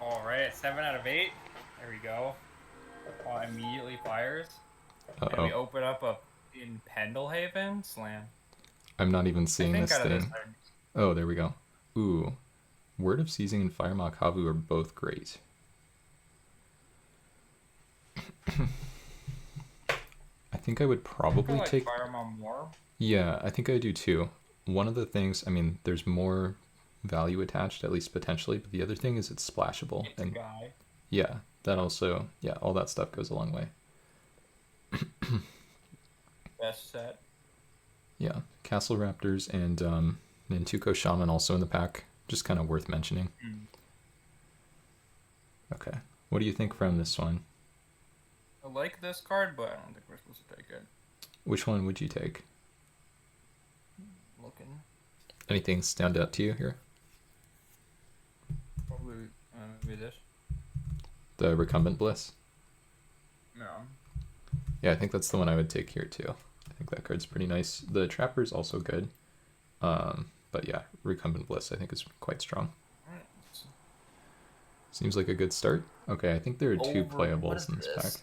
All right, 7 out of 8. There we go. Immediately fires. And we Uh-oh. open up a in Pendlehaven slam. I'm not even I seeing think this out of this thing. Oh, there we go. Ooh. Word of Seizing and Firemog Havu are both great. I think I would I think I probably like take... Fire Mom more. Yeah, I think I do too. One of the things, I mean, there's more value attached, at least potentially, but the other thing is it's splashable. It's a And guy. yeah, that also, yeah, all that stuff goes a long way. Best set. Yeah, Castle Raptors and Nintuko Shaman also in the pack. Just kind of worth mentioning. Mm. Okay. What do you think from this one? I like this card, but I don't think we're supposed to take it. Which one would you take? Looking. Anything stand out to you here? Probably maybe this. The Recumbent Bliss? No. Yeah, I think that's the one I would take here too. I think that card's pretty nice. The Trapper's also good. But yeah, Recumbent Bliss I think is quite strong. Right. Seems like a good start. Okay, I think there are two playables in this pack.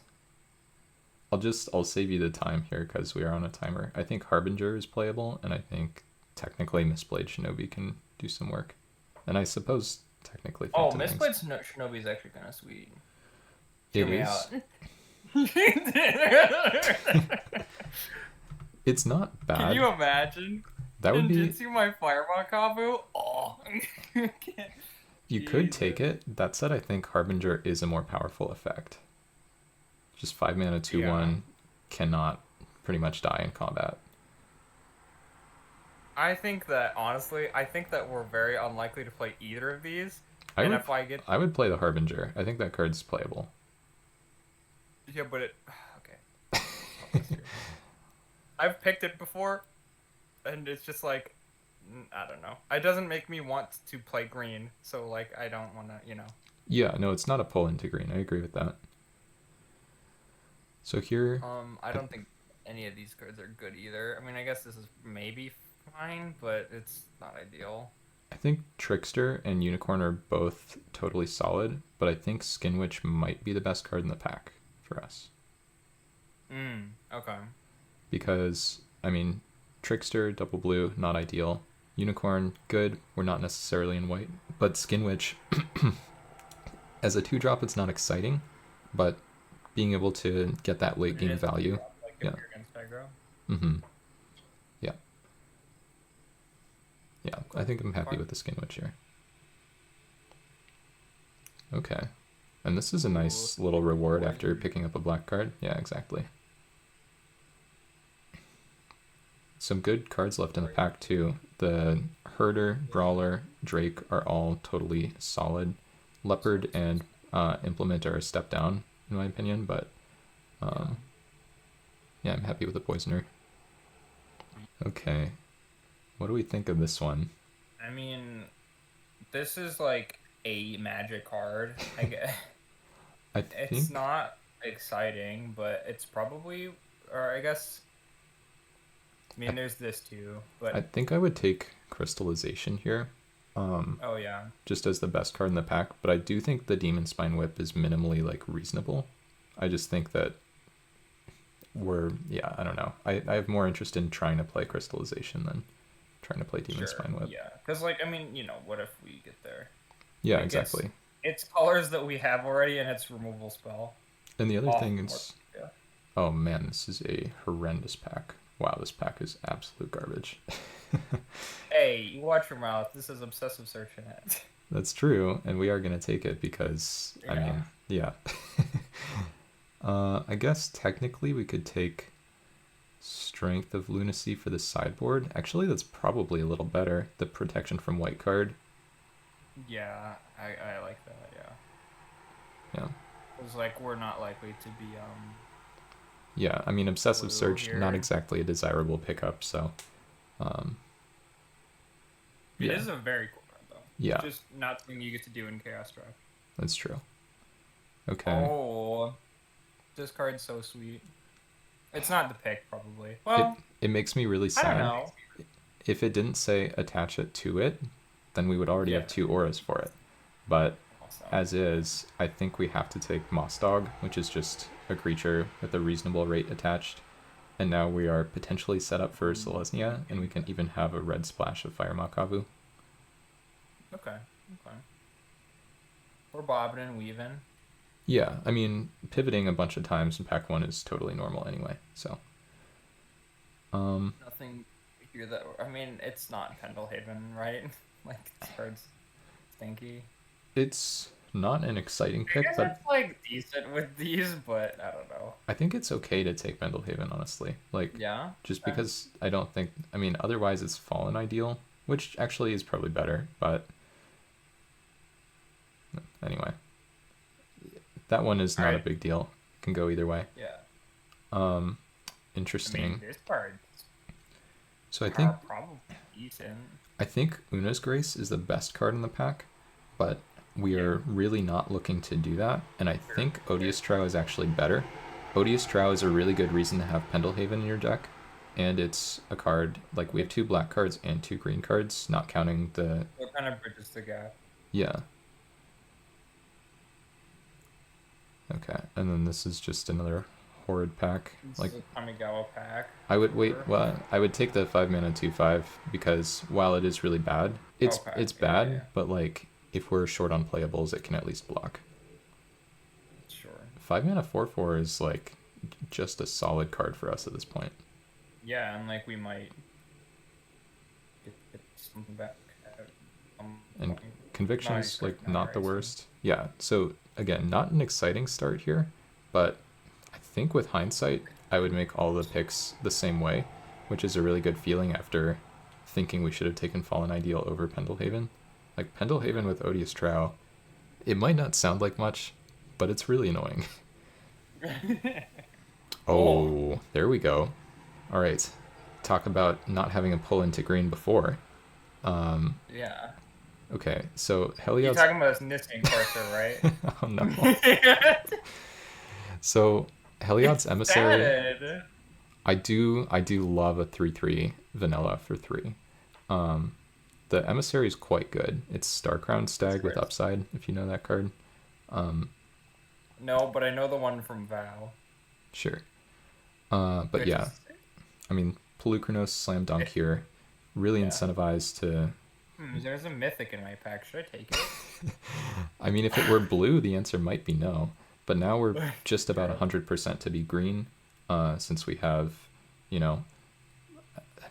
I'll save you the time here because we are on a timer. I think Harbinger is playable, and I think technically Mistblade Shinobi can do some work. And I suppose technically... Mistblade Shinobi is actually kind of sweet. Hear me out. It's not bad. Can you imagine? That would be... Ninjutsu my Fireball Kabu? Oh. You could take it. That said, I think Harbinger is a more powerful effect. Just 5 mana, 2/1, cannot pretty much die in combat. I think that, honestly, we're very unlikely to play either of these. I would play the Harbinger. I think that card's playable. Yeah, but it... Okay. I've picked it before, and it's just like... I don't know. It doesn't make me want to play green, so, like, I don't want to, Yeah, no, it's not a pull into green. I agree with that. So here... I don't think any of these cards are good either. I mean, I guess this is maybe fine, but it's not ideal. I think Trickster and Unicorn are both totally solid, but I think Skinwitch might be the best card in the pack for us. Okay. Because, I mean, Trickster, double blue, not ideal. Unicorn, good. We're not necessarily in white. But Skinwitch, as a 2-drop, it's not exciting, but being able to get that late game value. Like if you're against aggro. Yeah. Yeah, I think I'm happy with the Skinwitch here. Okay. And this is a nice little reward after picking up a black card. Yeah, exactly. Some good cards left in the pack too. The Herder, Brawler, Drake are all totally solid. Leopard and Implement are a step down, in my opinion, but yeah, I'm happy with the Poisoner. Okay. What do we think of this one? I mean, this is like a magic card, I guess. It's not exciting, but it's probably, or I guess... I mean, there's this too, but... I think I would take Crystallization here. Oh, yeah. Just as the best card in the pack, but I do think the Demon Spine Whip is minimally, like, reasonable. I just think that I don't know. I have more interest in trying to play Crystallization than trying to play Demon Spine Whip. Yeah, because, like, I mean, what if we get there? Yeah, exactly. It's colors that we have already, and it's removal spell. And the other thing is... Yeah. Oh, man, this is a horrendous pack. Wow, this pack is absolute garbage. Hey, you watch your mouth. This is obsessive search in it. That's true, and we are going to take it because, I mean, yeah. I guess technically we could take Strength of Lunacy for the sideboard. Actually, that's probably a little better. The protection from white card. Yeah, I like that, yeah. Yeah. Because, like, we're not likely to be, Yeah, I mean, Obsessive Search, not exactly a desirable pickup, so... It is a very cool card, though. Yeah. Just not something you get to do in Chaos Draft. That's true. Okay. Oh, this card's so sweet. It's not the pick, probably. Well, it makes me really sad. I don't know. If it didn't say attach it to it, then we would already have 2 auras for it. But Awesome. as is, I think we have to take Moss Dog, which is just a creature with a reasonable rate attached. And now we are potentially set up for Selesnya, and we can even have a red splash of Fire Makabu. Okay. We're bobbing and weaving. Yeah, I mean, pivoting a bunch of times in pack 1 is totally normal anyway, so. Nothing here that... I mean, it's not Pendelhaven, right? Like, this card's stinky. It's not an exciting pick, but... it's, like, decent with these, but I don't know. I think it's okay to take Pendelhaven, honestly. Like, yeah? Just because I don't think... I mean, otherwise it's Fallen Ideal, which actually is probably better, but... Anyway. That one is not a big deal. It can go either way. Yeah. Interesting. I mean, this card. So I think probably decent. I think Una's Grace is the best card in the pack, but we are really not looking to do that, and I think Odious Trow is actually better. Odious Trow is a really good reason to have Pendelhaven in your deck, and it's a card, like we have 2 black cards and 2 green cards, not counting the... What kind of bridges the gap? Yeah. Okay, and then this is just another horrid pack. This like is a Kamigawa pack. I would I would take the 5 mana 2/5 because while it is really bad, it's bad, yeah. But like if we're short on playables, it can at least block. Sure. 5 mana 4/4 is like just a solid card for us at this point. Yeah, and like we might get something back. And Conviction's like not the worst. Yeah, so again, not an exciting start here, but I think with hindsight, I would make all the picks the same way, which is a really good feeling after thinking we should have taken Fallen Ideal over Pendelhaven. Like Pendelhaven with Odious Trow, it might not sound like much, but it's really annoying. Oh, there we go. All right, talk about not having a pull into green before. Yeah. Okay, so Heliod's... You're talking about this Nissan Corsair, right? Oh no. So Heliod's Emissary. Sad. I do love a 3/3 vanilla for 3. The Emissary is quite good. It's Starcrowned Stag with upside, if you know that card. No, but I know the one from Val. Sure. But yeah, I mean, Pelucranos slam dunk here. Really incentivized to... There's a Mythic in my pack. Should I take it? I mean, if it were blue, the answer might be no. But now we're just about 100% to be green, since we have, you know...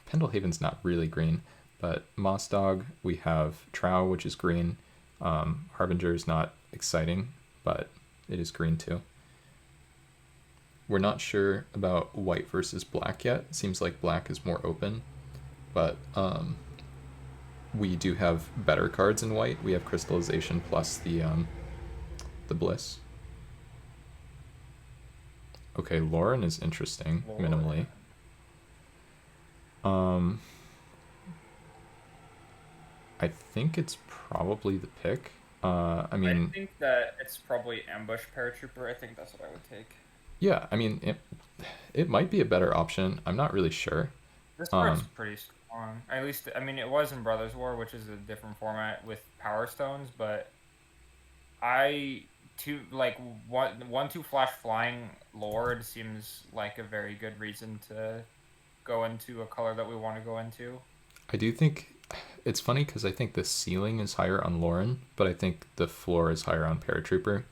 Pendelhaven's not really green, but Moss Dog, we have Trow, which is green. Harbinger is not exciting, but it is green too. We're not sure about white versus black yet. It seems like black is more open, but we do have better cards in white. We have Crystallization plus the Bliss. Okay, Lauren is interesting, minimally. I think it's probably the pick. I mean... I think that it's probably Ambush Paratrooper. I think that's what I would take. Yeah, I mean, it might be a better option. I'm not really sure. This card's pretty strong. At least, I mean, it was in Brothers War, which is a different format with Power Stones, but one two flash flying Lord seems like a very good reason to go into a color that we want to go into. I do think it's funny because I think the ceiling is higher on Lauren, but I think the floor is higher on Paratrooper,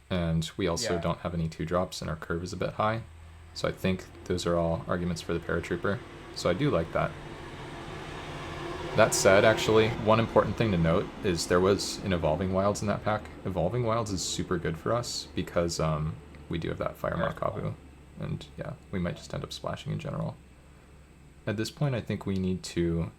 and we also don't have any 2-drops, and our curve is a bit high. So I think those are all arguments for the Paratrooper. So I do like that. That said, actually, one important thing to note is there was an Evolving Wilds in that pack. Evolving Wilds is super good for us because we do have that Fire Markavu. And yeah, we might just end up splashing in general. At this point, I think we need to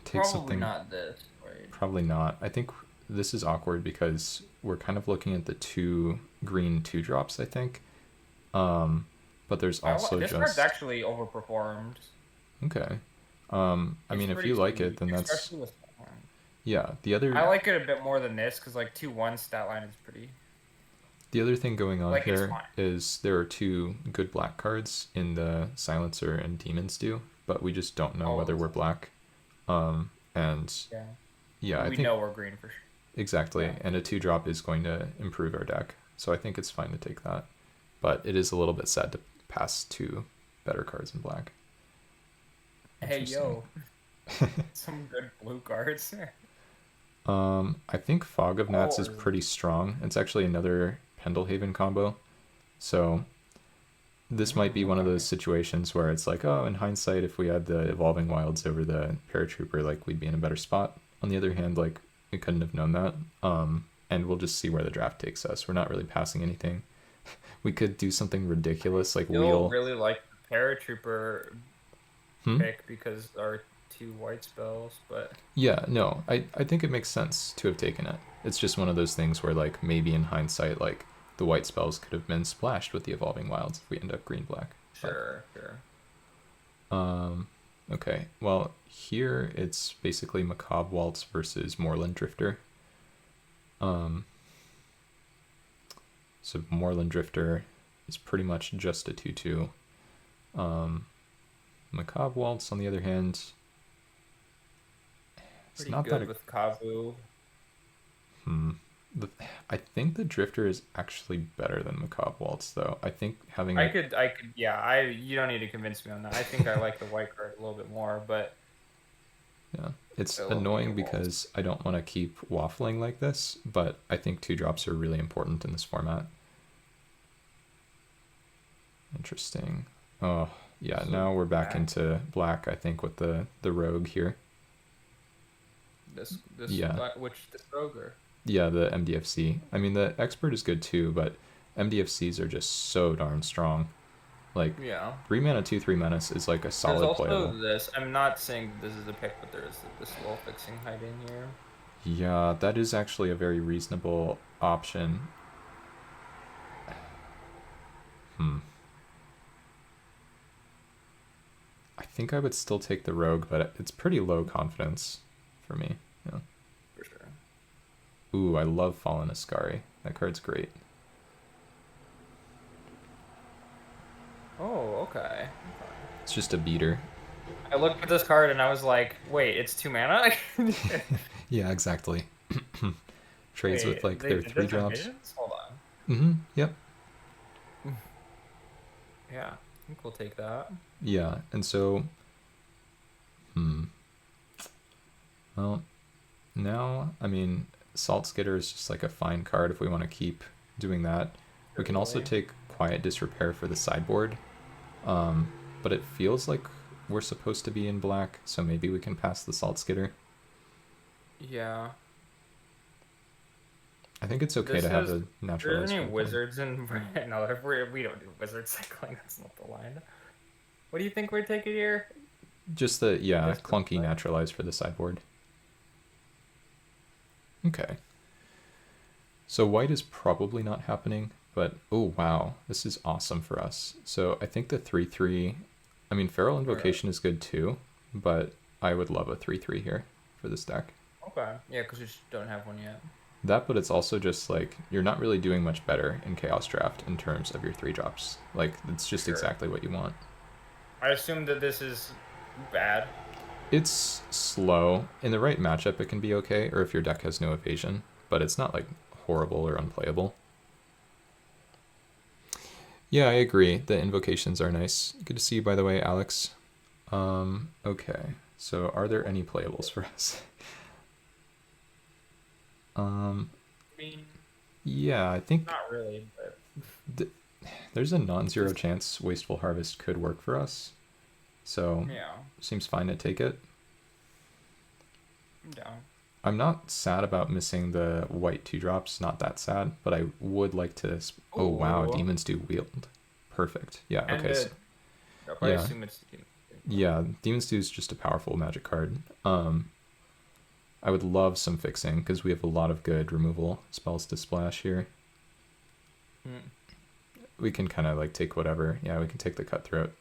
take something... Probably not this, right? Probably not. I think this is awkward because we're kind of looking at the 2 green 2-drops, I think. But there's also this card's actually overperformed. Okay. I mean, if you like it, then that's... Yeah, the other... I like it a bit more than this, because, like, 2/1 stat line is pretty... The other thing going on here is there are 2 good black cards in the Silencer and Demon's Due, but we just don't know whether we're black. And... Yeah, I think... We know we're green for sure. exactly. Yeah. And a 2-drop is going to improve our deck. So I think it's fine to take that. But it is a little bit sad to pass 2 better cards in black. Hey, Interesting. yo. Some good blue cards. I think Fog of Gnats is Oh, pretty strong. It's actually another Pendelhaven combo. So this might be one of those okay. situations where it's like, oh, in hindsight, if we had the Evolving Wilds over the Paratrooper, like, we'd be in a better spot. On the other hand, like, we couldn't have known that. And we'll just see where the draft takes us. We're not really passing anything. We could do something ridiculous, like Still wheel. really like the Paratrooper Hmm? pick because our 2 white spells, but Yeah, no, I think it makes sense to have taken it. It's just one of those things where, like, maybe in hindsight, like, the white spells could have been splashed with the Evolving Wilds if we end up green-black. But, sure. okay. Well, here it's basically Macabre Waltz versus Moorland Drifter. So Moorland Drifter is pretty much just a 2/2. Macabre Waltz, on the other hand, it's Pretty not good that. with Kavu. The, I think the Drifter is actually better than Macabre Waltz, though. I think having I a could, yeah. You don't need to convince me on that. I think I like the white card a little bit more, but yeah, it's I love annoying Macabre Waltz. because I don't want to keep waffling like this, but I think 2-drops are really important in this format. Interesting. Oh, yeah, So, now we're back yeah, into black, I think, with the Rogue here. this Yeah, this Roger. yeah, the MDFC. I mean, the Expert is good too, but MDFCs are just so darn strong. Like, Yeah. 3 mana, 2/3 menace is like a There's solid also playable. this. I'm not saying this is a pick, but there's this little fixing hiding here. Yeah, that is actually a very reasonable option. Hmm. I think I would still take the Rogue, but it's pretty low confidence for me. Yeah. For sure. Ooh, I love Fallen Ascari. That card's great. Oh, okay. It's just a beater. I looked at this card and I was like, wait, it's 2 mana? Yeah, exactly. Trades with Wait, like they their did 3 this on drops. Visions? Hold on. Yep. Yeah, I think we'll take that. Yeah, and so, well, now, I mean, Salt Skitter is just like a fine card if we want to keep doing that. We can also Really? take Quiet Disrepair for the sideboard, but it feels like we're supposed to be in black, so maybe we can pass the Salt Skitter. Yeah. I think it's okay This to have is. a Are there naturalized any for the board. wizards in? No, we don't do wizard cycling. That's not the line. What do you think we're taking here? Just the, yeah, Just clunky naturalized for the sideboard. Okay. So white is probably not happening, but oh wow, this is awesome for us. So I think the 3/3, I mean, Feral Invocation is good too, but I would love a 3/3 here for this deck. Okay. Yeah, because we just don't have one yet. That, but it's also just like, you're not really doing much better in Chaos Draft in terms of your 3-drops. Like, it's just Sure. exactly what you want. I assume that this is bad. It's slow. In the right matchup, it can be okay, or if your deck has no evasion, but it's not like horrible or unplayable. Yeah, I agree. The invocations are nice. Good to see you, by the way, Alex. Okay. So are there any playables for us? I mean, Yeah, I think not really, but there's a non-zero chance Wasteful Harvest could work for us. So yeah, seems fine to take it. I'm down. I'm not sad about missing the white 2-drops, not that sad, but I would like to... Oh wow, Ooh. Demons do wield. Perfect. Yeah, And okay. So, I yeah, assume it's. yeah, Demons do is just a powerful magic card. I would love some fixing, because we have a lot of good removal spells to splash here. We can kind of like take whatever. Yeah, we can take the Cutthroat.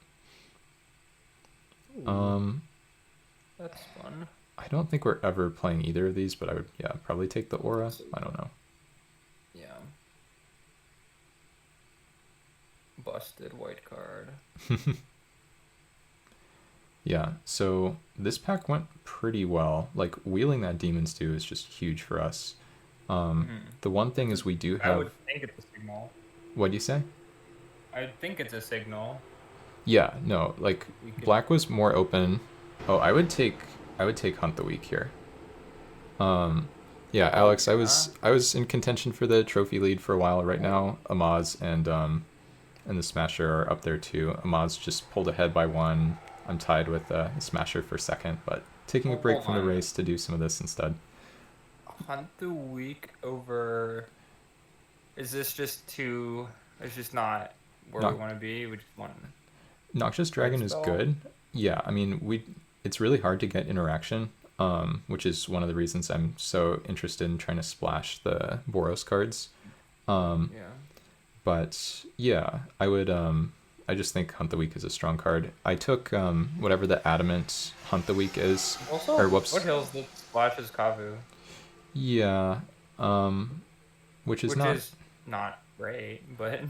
Ooh, that's fun. I don't think we're ever playing either of these, but I would, yeah, probably take the Aura. I don't know. Yeah. Busted white card. Yeah, so this pack went pretty well. Like, wheeling that Demon's Due is just huge for us. The one thing is we do I have... would think it's a signal. What'd you say? I think it's a signal. Yeah, no, like black was more open. Oh, I would take Hunt the Week here. Yeah, Alex, Yeah. I was in contention for the trophy lead for a while. Right now, Amaz and the Smasher are up there too. Amaz just pulled ahead by one. I'm tied with the Smasher for second, but taking a break from the race to do some of this instead. Hunt the Week over... Is this just too... It's just not where we want to be? We just want... Noxious Dragon is good. Yeah, I mean, it's really hard to get interaction, which is one of the reasons I'm so interested in trying to splash the Boros cards. Yeah. But yeah, I would... I just think Hunt the Week is a strong card. I took whatever the Adamant Hunt the Week is. Also, or whoops. What hills that splashes Kavu? Yeah, which is not great, but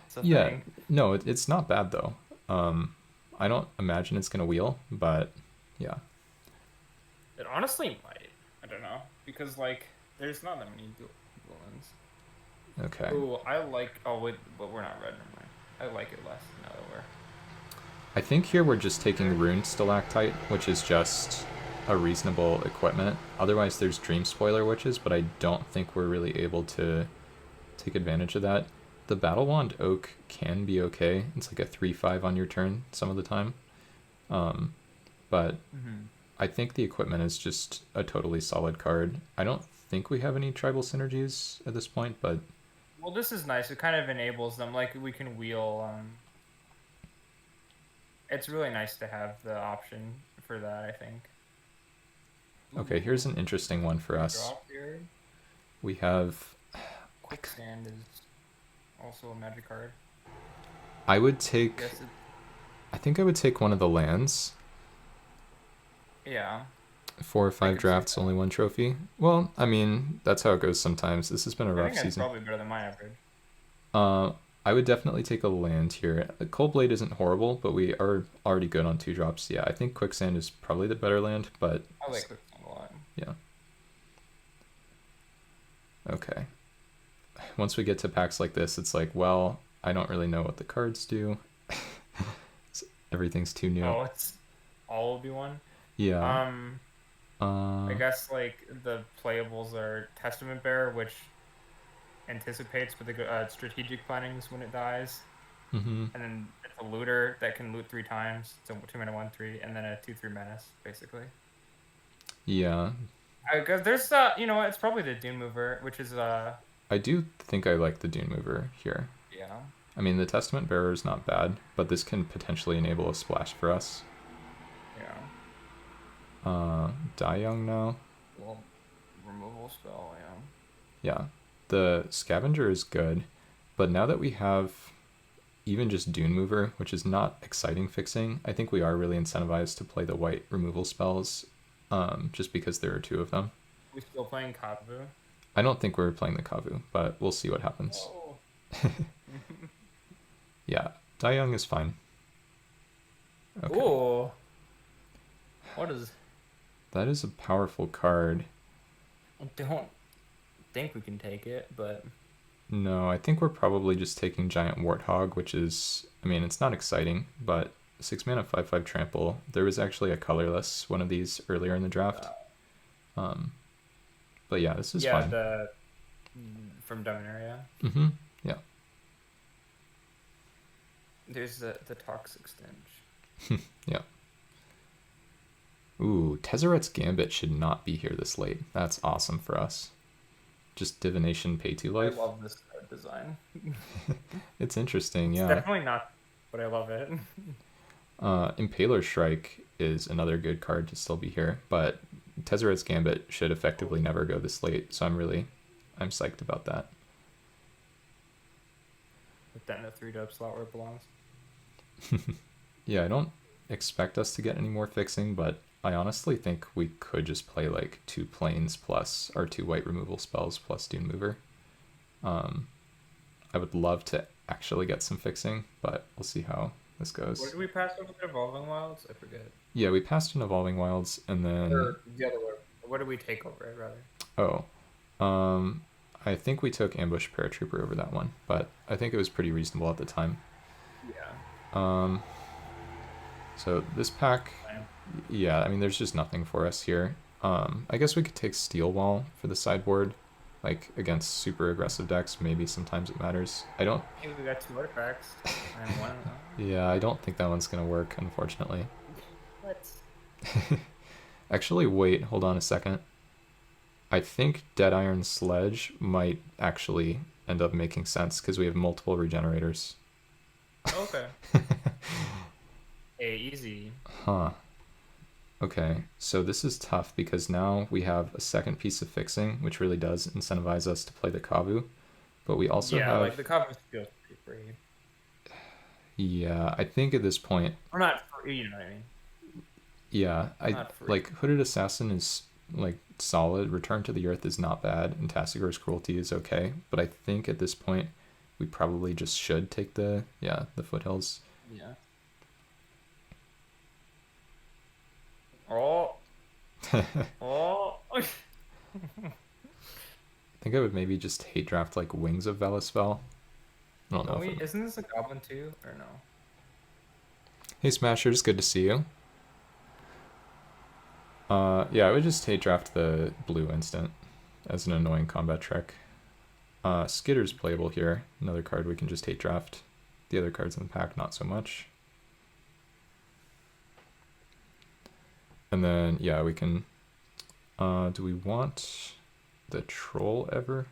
it's a yeah, thing. No, it's not bad though. I don't imagine it's gonna wheel, but yeah. It honestly might. I don't know because like there's not that many villains. Okay. Ooh, I like. Oh wait, but we're not red. Never mind. I like it less now that we're... I think here we're just taking Rune Stalactite, which is just a reasonable equipment. Otherwise, there's Dream Spoiler Witches, but I don't think we're really able to take advantage of that. The Battle Wand Oak can be okay. It's like a 3/5 on your turn some of the time. But I think the equipment is just a totally solid card. I don't think we have any tribal synergies at this point, but... Well, this is nice. It kind of enables them. Like, we can wheel... It's really nice to have the option for that, I think. Okay, here's an interesting one for us. We have... Quicksand is also a magic card. I would take... I think I would take one of the lands. Yeah. 4 or 5 drafts, only 1 trophy. Well, I mean, that's how it goes sometimes. This has been a rough season. That's probably better than my average. I would definitely take a land here. The Coldblade isn't horrible, but we are already good on 2 drops. Yeah, I think Quicksand is probably the better land, but... I like Quicksand a lot. Yeah. Okay. Once we get to packs like this, it's like, well, I don't really know what the cards do. Everything's too new. Oh, it's all will be one? Yeah. I guess like the playables are Testament Bearer, which anticipates with the strategic plannings when it dies, and then it's a looter that can loot 3 times, so 2 mana 1/3, and then a 2/3 menace, basically. Yeah. Because there's you know what? It's probably the Dune Mover, which is I do think I like the Dune Mover here. Yeah. I mean, the Testament Bearer is not bad, but this can potentially enable a splash for us. Die Young now. Well, removal spell, yeah. Yeah. The Scavenger is good, but now that we have even just Dune Mover, which is not exciting fixing, I think we are really incentivized to play the white removal spells, just because there are 2 of them. We still playing Kavu? I don't think we're playing the Kavu, but we'll see what happens. Oh. Yeah, Die Young is fine. Okay. Ooh. What is... That is a powerful card. I don't think we can take it, but... No, I think we're probably just taking Giant Warthog, which is... I mean, it's not exciting, but 6 mana 5/5 trample. There was actually a colorless one of these earlier in the draft. But yeah, this is fun. Yeah, from Dominaria. Yeah. There's the Toxic Stench. Yeah. Ooh, Tezzeret's Gambit should not be here this late. That's awesome for us. Just Divination Pay 2 life. I love this card design. It's interesting, yeah. It's definitely not, but I love it. Impaler Shrike is another good card to still be here, but Tezzeret's Gambit should effectively never go this late, so I'm psyched about that. Put that in a 3-drop slot where it belongs. Yeah, I don't expect us to get any more fixing, but I honestly think we could just play like 2 planes plus our 2 white removal spells plus Dune Mover. I would love to actually get some fixing, but we'll see how this goes. What did we pass over the Evolving Wilds? I forget. Yeah, we passed an Evolving Wilds, and then... Or the other way. What did we take over it, rather? Oh. I think we took Ambush Paratrooper over that one, but I think it was pretty reasonable at the time. Yeah. So this pack, yeah, I mean, there's just nothing for us here. I guess we could take Steel Wall for the sideboard, like against super aggressive decks. Maybe sometimes it matters. I don't. Hey, we got 2 artifacts and one. Yeah, I don't think that one's gonna work, unfortunately. What? Actually, wait, hold on a second. I think Dead Iron Sledge might actually end up making sense because we have multiple regenerators. Okay. Hey, easy. Huh. Okay, so this is tough because now we have a second piece of fixing, which really does incentivize us to play the Kavu. But we also have... like the Kavu feels pretty free. Yeah, I think at this point... Or not free, you know what I mean? Yeah, like Hooded Assassin is like solid. Return to the Earth is not bad, and Tassigor's Cruelty is okay. But I think at this point, we probably just should take the Foothills. Yeah. Oh. Oh. I think I would maybe just hate draft like Wings of Velospell. I don't know. Isn't this a goblin too, or no? Hey Smashers, good to see you. Yeah, I would just hate draft the blue instant as an annoying combat trick. Skitter's playable here. Another card we can just hate draft. The other cards in the pack, not so much. And then, yeah, we can... do we want the Troll ever?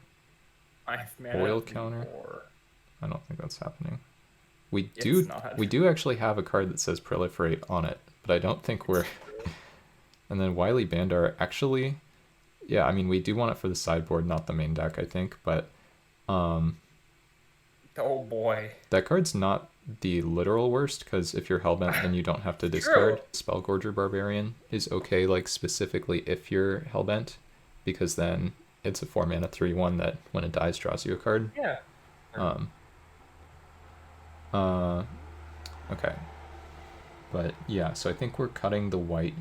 Oil counter? I don't think that's happening. We do actually have a card that says Proliferate on it, but I don't think we're... And then Wily Bandar, actually... Yeah, I mean, we do want it for the sideboard, not the main deck, I think, but... Oh boy. That card's not the literal worst, because if you're Hellbent, then you don't have to discard. Spellgorger Barbarian is okay, like, specifically if you're Hellbent, because then it's a 4-mana 3/1 that, when it dies, draws you a card. Yeah. Okay. But, yeah, so I think we're cutting the white,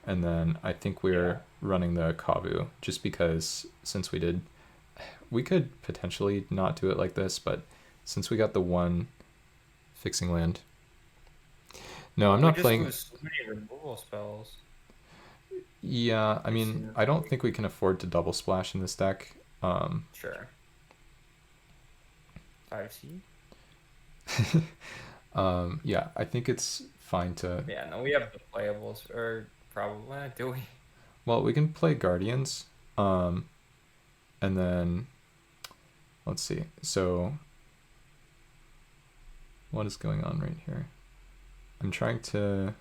and then I think we're running the Kavu, just because since we could potentially not do it like this, but since we got the one fixing land. No, I'm not playing... So many removal spells. Yeah, I mean, I don't think we can afford to double splash in this deck. Sure. 5C? Yeah, I think it's fine to... Yeah, no, we have the playables, or probably, do we? Well, we can play Guardians, and then, let's see, so, what is going on right here? I'm trying to...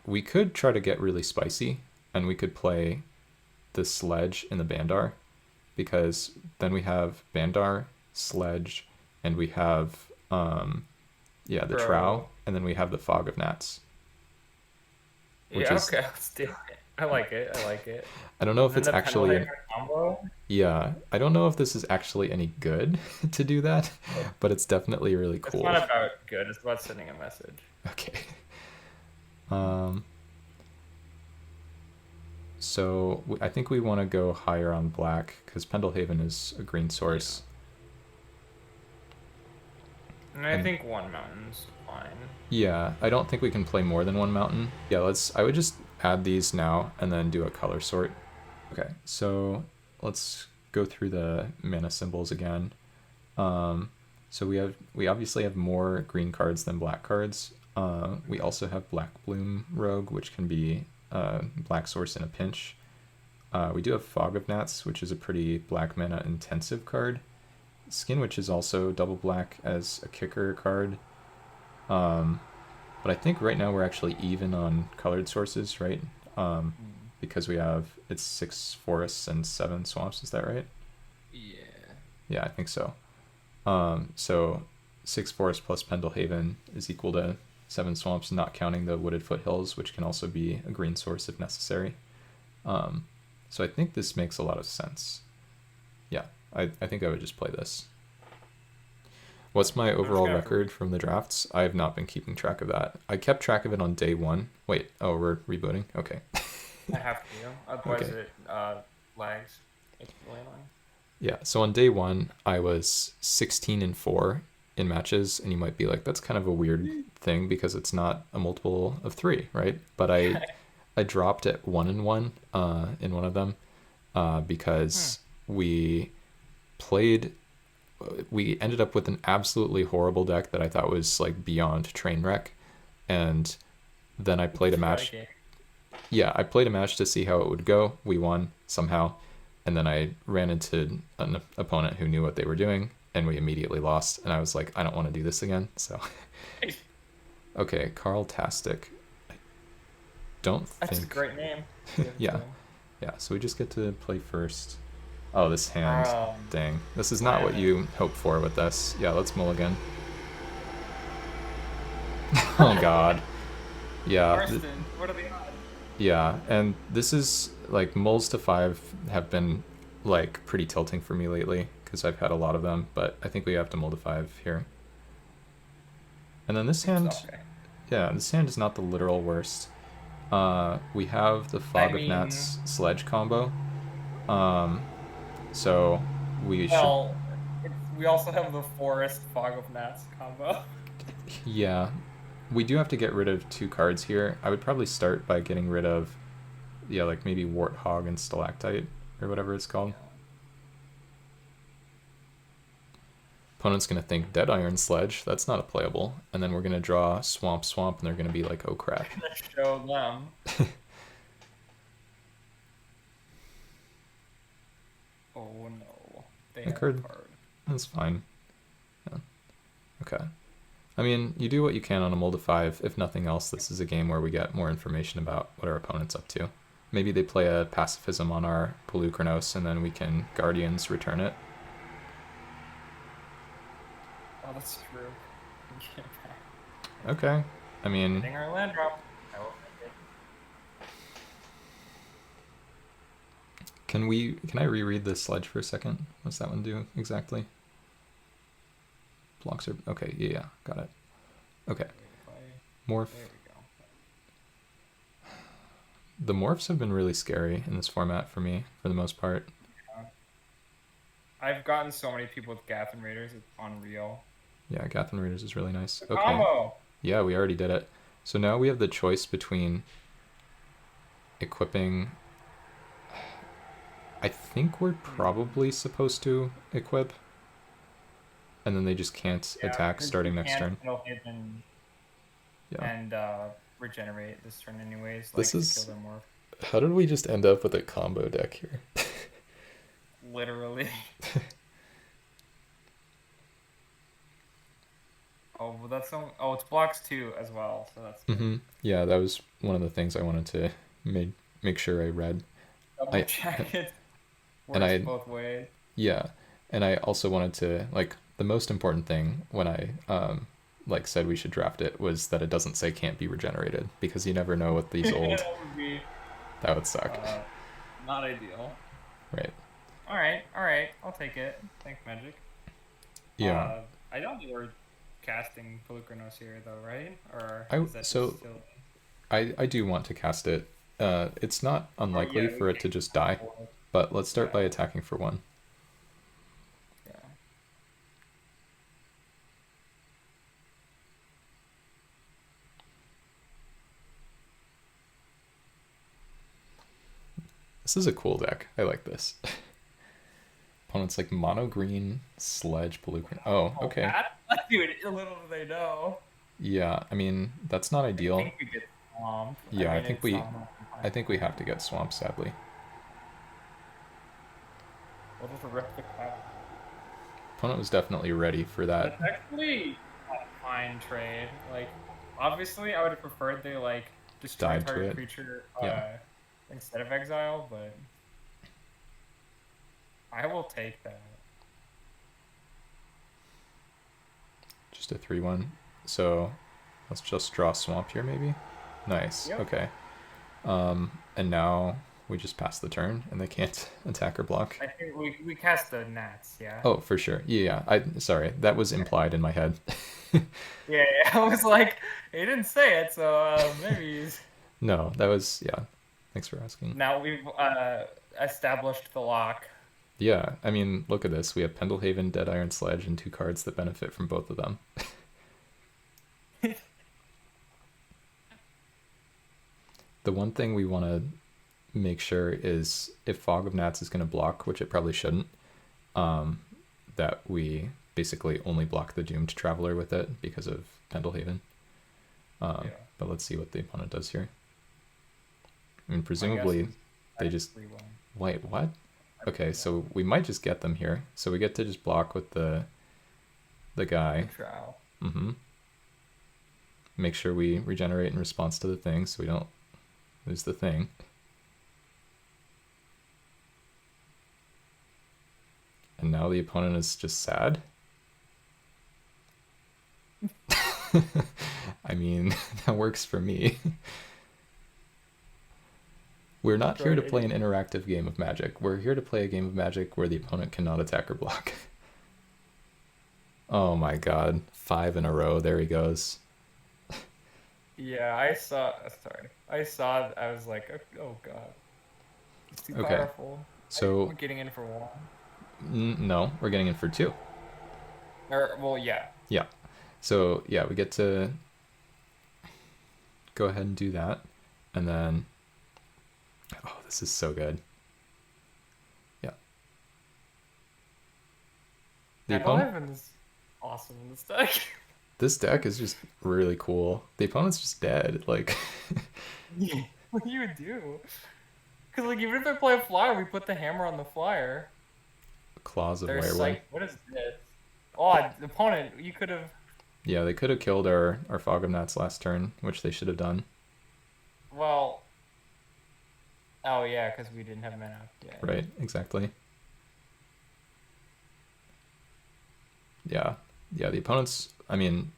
We could try to get really spicy, and we could play the Sledge in the Bandar, because then we have Bandar, Sledge, and we have, the Trow, and then we have the Fog of Gnats. Yeah, okay, let's do it. I like it. I don't know if it's actually... Yeah, I don't know if this is actually any good to do that, but it's definitely really cool. It's not about good, it's about sending a message. Okay. So I think we want to go higher on black, because Pendlehaven is a green source. And I think one mountain's fine. Yeah, I don't think we can play more than one mountain. Yeah, I would just add these now and then do a color sort. Okay, so let's go through the mana symbols again. So we obviously have more green cards than black cards. We also have Black Bloom Rogue, which can be black source in a pinch. We do have Fog of Gnats, which is a pretty black mana intensive card. Skin Witch is also double black as a kicker card. But I think right now we're actually even on colored sources, right? Because it's 6 forests and 7 swamps, is that right? Yeah. Yeah, I think so. So 6 forests plus Pendlehaven is equal to 7 swamps, not counting the Wooded Foothills, which can also be a green source if necessary. So I think this makes a lot of sense. Yeah, I think I would just play this. What's my overall record from the drafts? I have not been keeping track of that. I kept track of it on day 1. Wait, we're rebooting? Okay. I have to, otherwise it lags. It's really annoying. Yeah, so on day 1, I was 16-4 in matches, and you might be like, that's kind of a weird thing because it's not a multiple of 3, right? But I dropped at 1-1 in one of them because we played. We ended up with an absolutely horrible deck that I thought was like beyond train wreck, and then I played a match. Yeah, I played a match to see how it would go. We won somehow, and then I ran into an opponent who knew what they were doing, and we immediately lost. And I was like, I don't want to do this again. So, okay, Carl Tastic. I don't think. That's a great name. Yeah, yeah. So we just get to play first. Oh, this hand. Dang. This is not what you hope for with this. Yeah, let's mulligan. Oh, God. Yeah. Marston, what are the odds? Yeah, and this is, like, mulls to 5 have been, like, pretty tilting for me lately, because I've had a lot of them, but I think we have to mull to 5 here. And then this hand, yeah, this hand is not the literal worst. We have the Fog of Gnats Sledge combo. So we should. We also have the Forest Fog of Gnats combo. Yeah, we do have to get rid of 2 cards here. I would probably start by getting rid of, yeah, like maybe Warthog and Stalactite or whatever it's called. Opponent's gonna think Dead Iron Sledge. That's not a playable. And then we're gonna draw Swamp, and they're gonna be like, oh crap. I'm gonna show them. Oh no. They have a card. That's fine. Yeah. Okay. I mean, you do what you can on a mull to 5. If nothing else, this is a game where we get more information about what our opponent's up to. Maybe they play a Pacifism on our Polukranos, and then we can Guardians return it. Oh, that's true. Okay. I mean... Our land drop. Can I reread this sledge for a second? What's that one do exactly? Blocks are... Okay, yeah, got it. Okay. Morph. There we go. The morphs have been really scary in this format for me, for the most part. Yeah. I've gotten so many people with Gathen Raiders, it's unreal. Yeah, Gathen Raiders is really nice. Okay. Combo. Yeah, we already did it. So now we have the choice between equipping... I think we're probably supposed to equip. And then they just can't attack starting next turn. And regenerate this turn anyways. This is... How did we just end up with a combo deck here? Literally. Oh, well, that's so... Oh, it's blocks 2 as well, so that's good. Yeah, that was one of the things I wanted to make sure I read. Double check it. Works both ways. Yeah, and I also wanted to, like, the most important thing when I like said we should draft it was that it doesn't say can't be regenerated, because you never know with these old. That would suck. Not ideal. Right. All right. I'll take it. Thanks, Magic. Yeah. I don't think we're casting Polukranos here, though, right? Or I do want to cast it. It's not unlikely for it to just die, but let's start by attacking for 1. Yeah. This is a cool deck. I like this. Opponent's like mono green sledge Polukranos. Oh, okay. Dude, little do they know. Yeah, I mean that's not ideal. I think we get swamped. Yeah, I think we have to get swamped, sadly. What was the rip the cloud? Opponent was definitely ready for that. That's actually a fine trade. Like, obviously, I would have preferred they like destroy target creature instead of exile, but I will take that. Just a 3/1. So let's just draw swamp here, maybe. Nice. Yep. Okay. And now we just pass the turn, and they can't attack or block. I think we cast the gnats, yeah. Oh, for sure. Yeah. Sorry, that was implied in my head. Yeah. I was like, he didn't say it, so maybe he's... No, that was Thanks for asking. Now we've established the lock. Yeah, I mean, look at this. We have Pendelhaven, Dead Iron Sledge, and 2 cards that benefit from both of them. The one thing we want to make sure is if Fog of Gnats is going to block, which it probably shouldn't, that we basically only block the Doomed Traveler with it because of Pendelhaven. Yeah. But let's see what the opponent does here. I mean, presumably they just... Wait, what? Okay, so we might just get them here. So we get to just block with the guy. Mm-hmm. Make sure we regenerate in response to the thing so we don't lose the thing. And now the opponent is just sad. I mean, that works for me. We're not here to play an interactive game of Magic. We're here to play a game of Magic where the opponent cannot attack or block. Oh my god. 5 in a row. There he goes. Yeah, I saw... Sorry. I saw... I was like, oh god. It's too powerful. So... We're getting in for 1. No, we're getting in for 2. Well, yeah. Yeah. So, yeah, we get to go ahead and do that. And then... Oh, this is so good. Yeah. The opponent is awesome in this deck. This deck is just really cool. The opponent's just dead. Like... What do you do? Because, like, even if they play a flyer, we put the hammer on the flyer. Claws of Wireway. What is this? Oh, the opponent, you could have... Yeah, they could have killed our Fog of Gnats last turn, which they should have done. Well... Oh, yeah, because we didn't have mana. Yeah. Right, exactly. Yeah. Yeah, the opponents, I mean,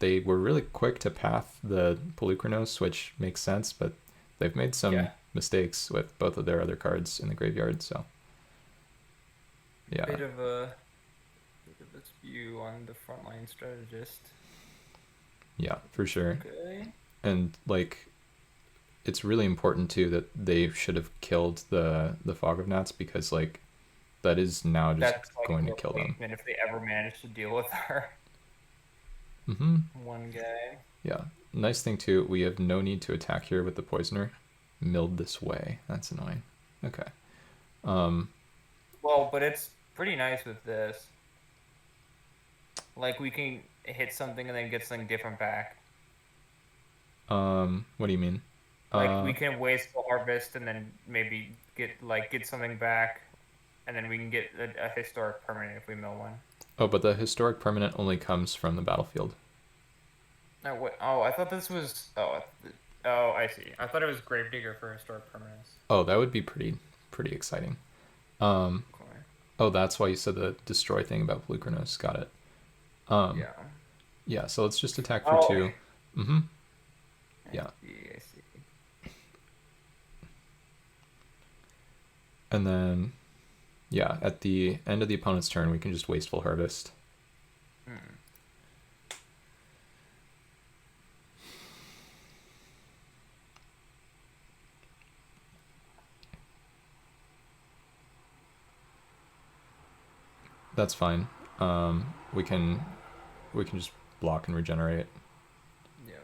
they were really quick to path the Polukranos, which makes sense, but they've made some mistakes with both of their other cards in the graveyard, so... Yeah. Bit of a spew on the frontline strategist. Yeah, for sure. Okay. And, like... It's really important too that they should have killed the Fog of Gnats because like that is now just going to kill them. And if they ever manage to deal with our one guy. Yeah. Nice thing too, we have no need to attack here with the Poisoner. Milled this way. That's annoying. Okay. Well, but it's pretty nice with this. Like we can hit something and then get something different back. What do you mean? Like we can wasteful harvest and then maybe get something back, and then we can get a historic permanent if we mill one. Oh, but the historic permanent only comes from the battlefield. No, what? Oh, I thought this was. Oh, I see. I thought it was Gravedigger for historic permanents. Oh, that would be pretty exciting. Oh, that's why you said the destroy thing about Polukranos. Got it. Yeah. Yeah. So let's just attack for 2. Mm-hmm. Yeah. I see. And then, yeah, at the end of the opponent's turn, we can just Wasteful Harvest. That's fine. We can just block and regenerate. Yeah.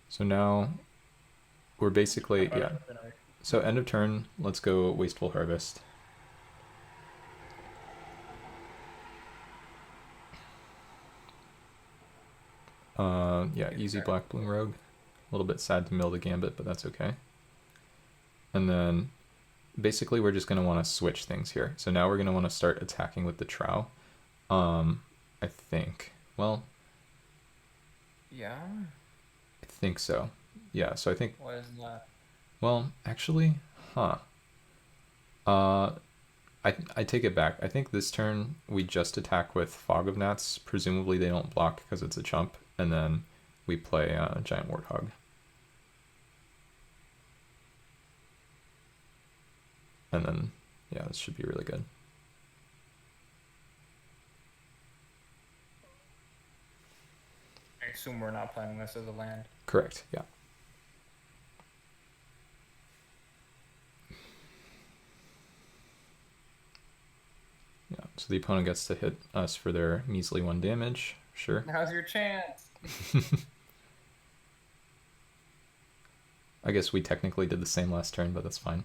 So now we're basically, yeah. So end of turn, let's go Wasteful Harvest. Yeah, easy Black Bloom Rogue. A little bit sad to mill the Gambit, but that's okay. And then basically we're just going to want to switch things here. So now we're going to want to start attacking with the Trow. I think. Well... Yeah? I think so. Yeah, so I think... What is that? Well, actually, I take it back. I think this turn we just attack with Fog of Gnats. Presumably they don't block because it's a chump. And then we play Giant Warthog. And then, yeah, this should be really good. I assume we're not playing this as a land. Correct, yeah. Yeah, so the opponent gets to hit us for their measly 1 damage. Sure. Now's your chance. I guess we technically did the same last turn, but that's fine.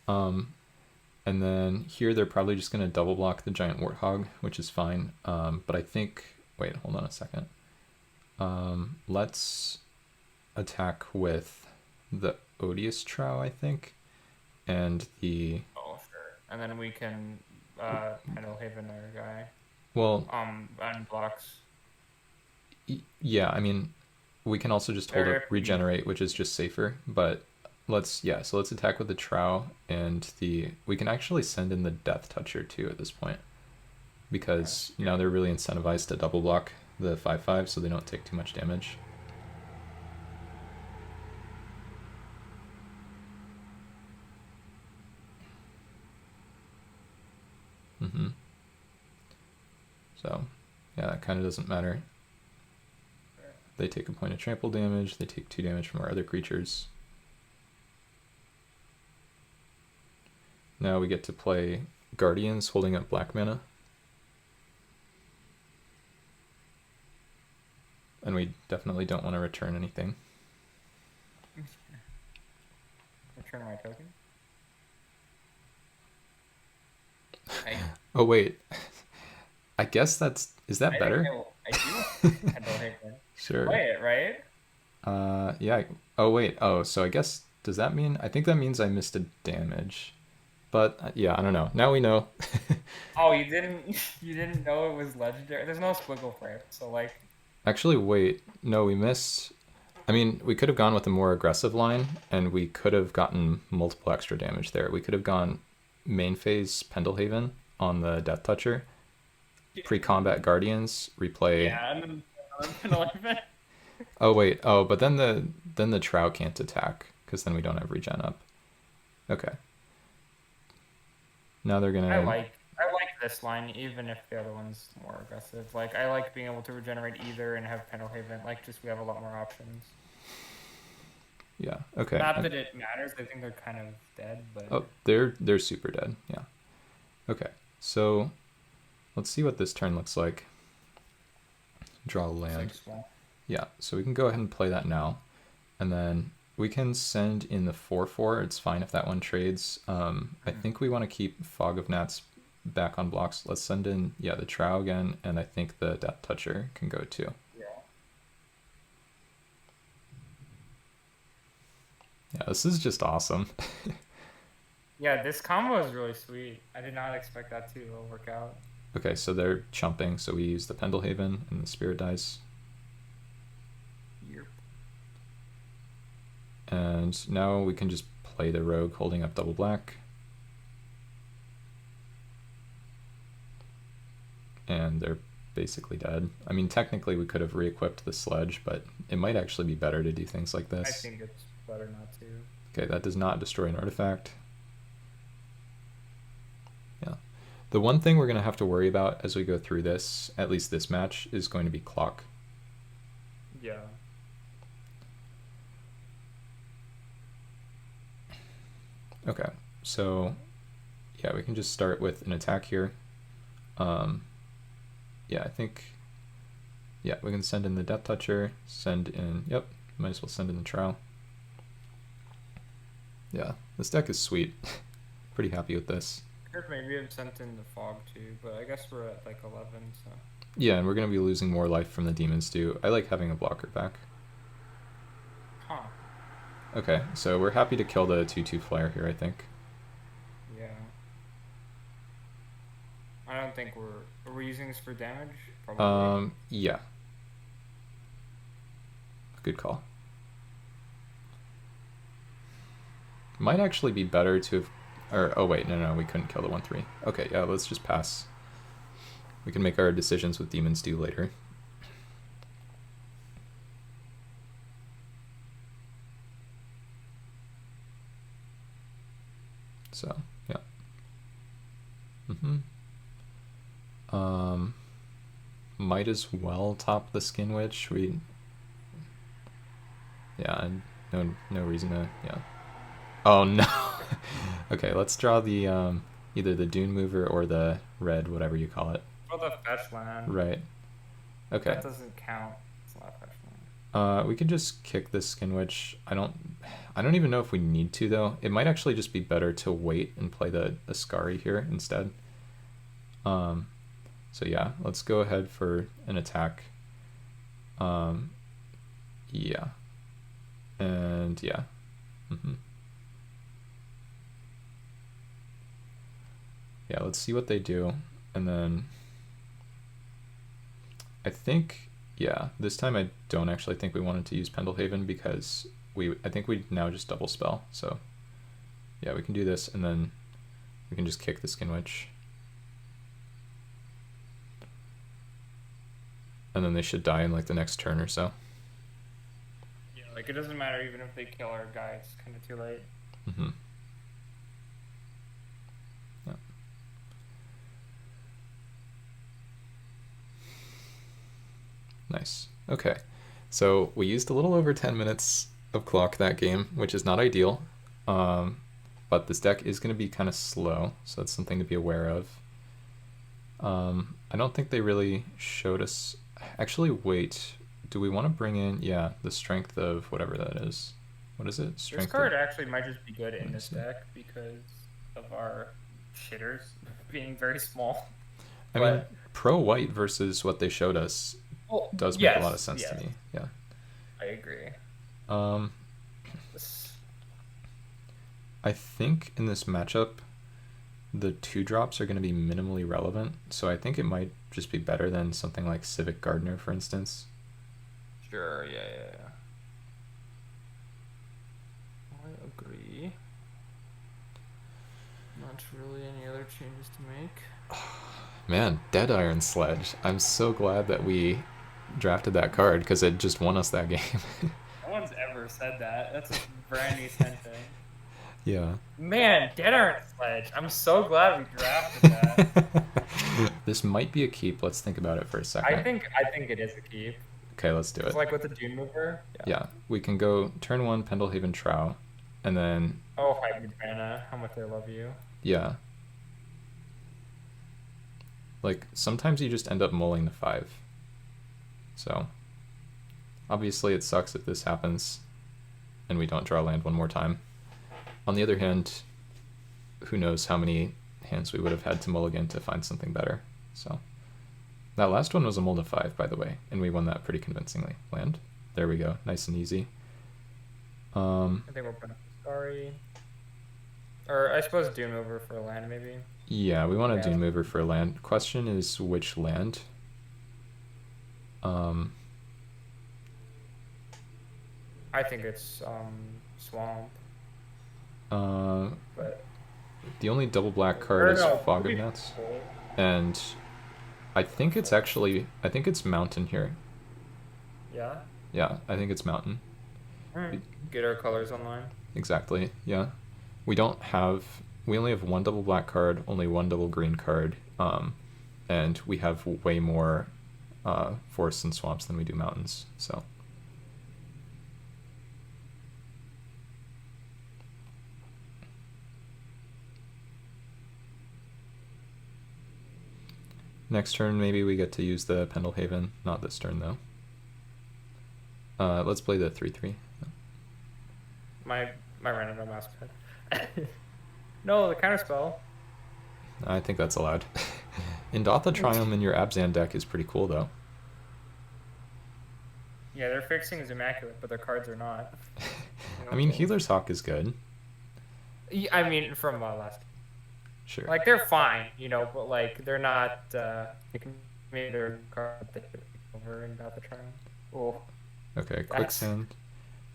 And then here they're probably just going to double block the giant warthog, which is fine. But I think... Wait, hold on a second. Let's attack with the Odious Trow, I think. And the... Oh, sure. And then we can Pendlehaven our guy. Well... and blocks. Yeah, I mean, we can also just hold up Regenerate, which is just safer. But let's attack with the Trow and the... We can actually send in the Death Toucher too at this point. Because now they're really incentivized to double block the 5/5 so they don't take too much damage. So, yeah, that kind of doesn't matter. They take a point of trample damage, they take 2 damage from our other creatures. Now we get to play Guardians holding up black mana. And we definitely don't want to return anything. Return my token? Hey. Oh, wait. I guess that's... Is that better? I do. Sure. Play it, right? Yeah. Oh, wait. Oh, so I guess... Does that mean... I think that means I missed a damage. But, yeah, I don't know. Now we know. Oh, you didn't know it was legendary? There's no squiggle for it, so, like... Actually, wait. No, we missed... I mean, we could have gone with a more aggressive line, and we could have gotten multiple extra damage there. We could have gone main phase Pendlehaven on the Death Toucher, pre-combat Guardians, replay... Yeah, and then Pendlehaven. Oh, wait. Oh, but then the Trow can't attack, because then we don't have regen up. Okay. Now they're gonna... I like this line, even if the other one's more aggressive. Like, I like being able to regenerate either and have Pendlehaven. Like, just we have a lot more options. Yeah, okay. Not that it matters. I think they're kind of dead, but... Oh, they're super dead, yeah. Okay, so let's see what this turn looks like. Draw a land. Yeah, so we can go ahead and play that now. And then we can send in the 4/4. It's fine if that one trades. I think we want to keep Fog of Gnats back on blocks. Let's send in, yeah, the Trow again, and I think the Death Toucher can go too. Yeah, this is just awesome. Yeah, this combo is really sweet. I did not expect that to work out. Okay, so they're chumping, so we use the Pendlehaven and the Spirit Dice. Yep. And now we can just play the Rogue holding up double black. And they're basically dead. I mean, technically we could have re-equipped the Sledge, but it might actually be better to do things like this. I think it's better not to. Okay, that does not destroy an artifact. Yeah. The one thing we're going to have to worry about as we go through this, at least this match, is going to be clock. Yeah. Okay, so yeah, we can just start with an attack here. Yeah, I think, yeah, we can send in the Death Toucher, send in, yep, might as well send in the Trow. Yeah, this deck is sweet. Pretty happy with this. Maybe I've sent in the Fog too, but I guess we're at like 11, so... Yeah, and we're going to be losing more life from the demons too. I like having a blocker back. Huh. Okay, so we're happy to kill the 2/2 flyer here, I think. Yeah. I don't think are we using this for damage? Probably. Yeah. Good call. Might actually be better to have... Or, oh wait, no, we couldn't kill the 1/3. Okay, yeah, let's just pass. We can make our decisions with Demon's Due later. So, yeah. Might as well top the Skin Witch. Yeah, no reason to, yeah. Oh no. Okay, let's draw the either the Dune Mover or the red, whatever you call it. For the fetch land. Right. Okay. That doesn't count. It's not fetch land. We can just kick this Skin Witch. I don't even know if we need to though. It might actually just be better to wait and play the Ascari here instead. So yeah, let's go ahead for an attack. Yeah. And yeah. Yeah, let's see what they do. And then I think, yeah, this time I don't actually think we wanted to use Pendelhaven because I think we now just double spell. So yeah, we can do this and then we can just kick the Skin Witch. And then they should die in like the next turn or so. Yeah, like it doesn't matter even if they kill our guy, it's kind of too late. Yeah. Nice. Okay. So we used a little over 10 minutes of clock that game, which is not ideal. But this deck is going to be kind of slow, so that's something to be aware of. I don't think they really showed us. Actually, wait. Do we want to bring in, yeah, the strength of whatever that is? What is it? Strength. This card actually might just be good in this deck because of our shitters being very small. I mean, pro white versus what they showed us does make a lot of sense to me. Yeah. I agree. I think in this matchup, the 2-drops are going to be minimally relevant, so I think it might just be better than something like Civic Gardener, for instance. Sure, yeah. I agree. Not really any other changes to make. Man, Dead Iron Sledge. I'm so glad that we drafted that card because it just won us that game. No one's ever said that. That's a brand new sentence. Yeah. Man, Dead Iron Sledge. I'm so glad we drafted that. This might be a keep. Let's think about it for a second. I think it is a keep. Okay, let's do it. It's like with the Dune Mover. Yeah, we can go turn 1 Pendelhaven Trow, and then. Oh, Hybrid Mana, how much I love you. Yeah. Like sometimes you just end up mulling the 5. So obviously it sucks if this happens, and we don't draw land one more time. On the other hand, who knows how many hands we would have had to mulligan to find something better. So that last one was a mull to 5, by the way, and we won that pretty convincingly. Land. There we go. Nice and easy. I think we're putting Ascari. Or I suppose Dune Mover for a land, maybe. Yeah, we want a Dune Mover for a land. Question is which land? I think it's Swamp. But the only double black card is Fog of Gnats, and I think it's Mountain here. Yeah. Yeah, I think it's Mountain. Get our colors online. Exactly. Yeah, we only have 1 double black card, only 1 double green card, and we have way more forests and swamps than we do mountains. So. Next turn, maybe we get to use the Pendelhaven. Not this turn, though. Let's play the 3/3. My random mouse pad. No, the counterspell. I think that's allowed. Indotha Triumph in your Abzan deck is pretty cool, though. Yeah, their fixing is immaculate, but their cards are not. I mean, Healer's Hawk is good. I mean, from last. Sure. Like, they're fine, but, like, they're not, you can make their card over and about the Triumph. Oh. Okay, Quicksand.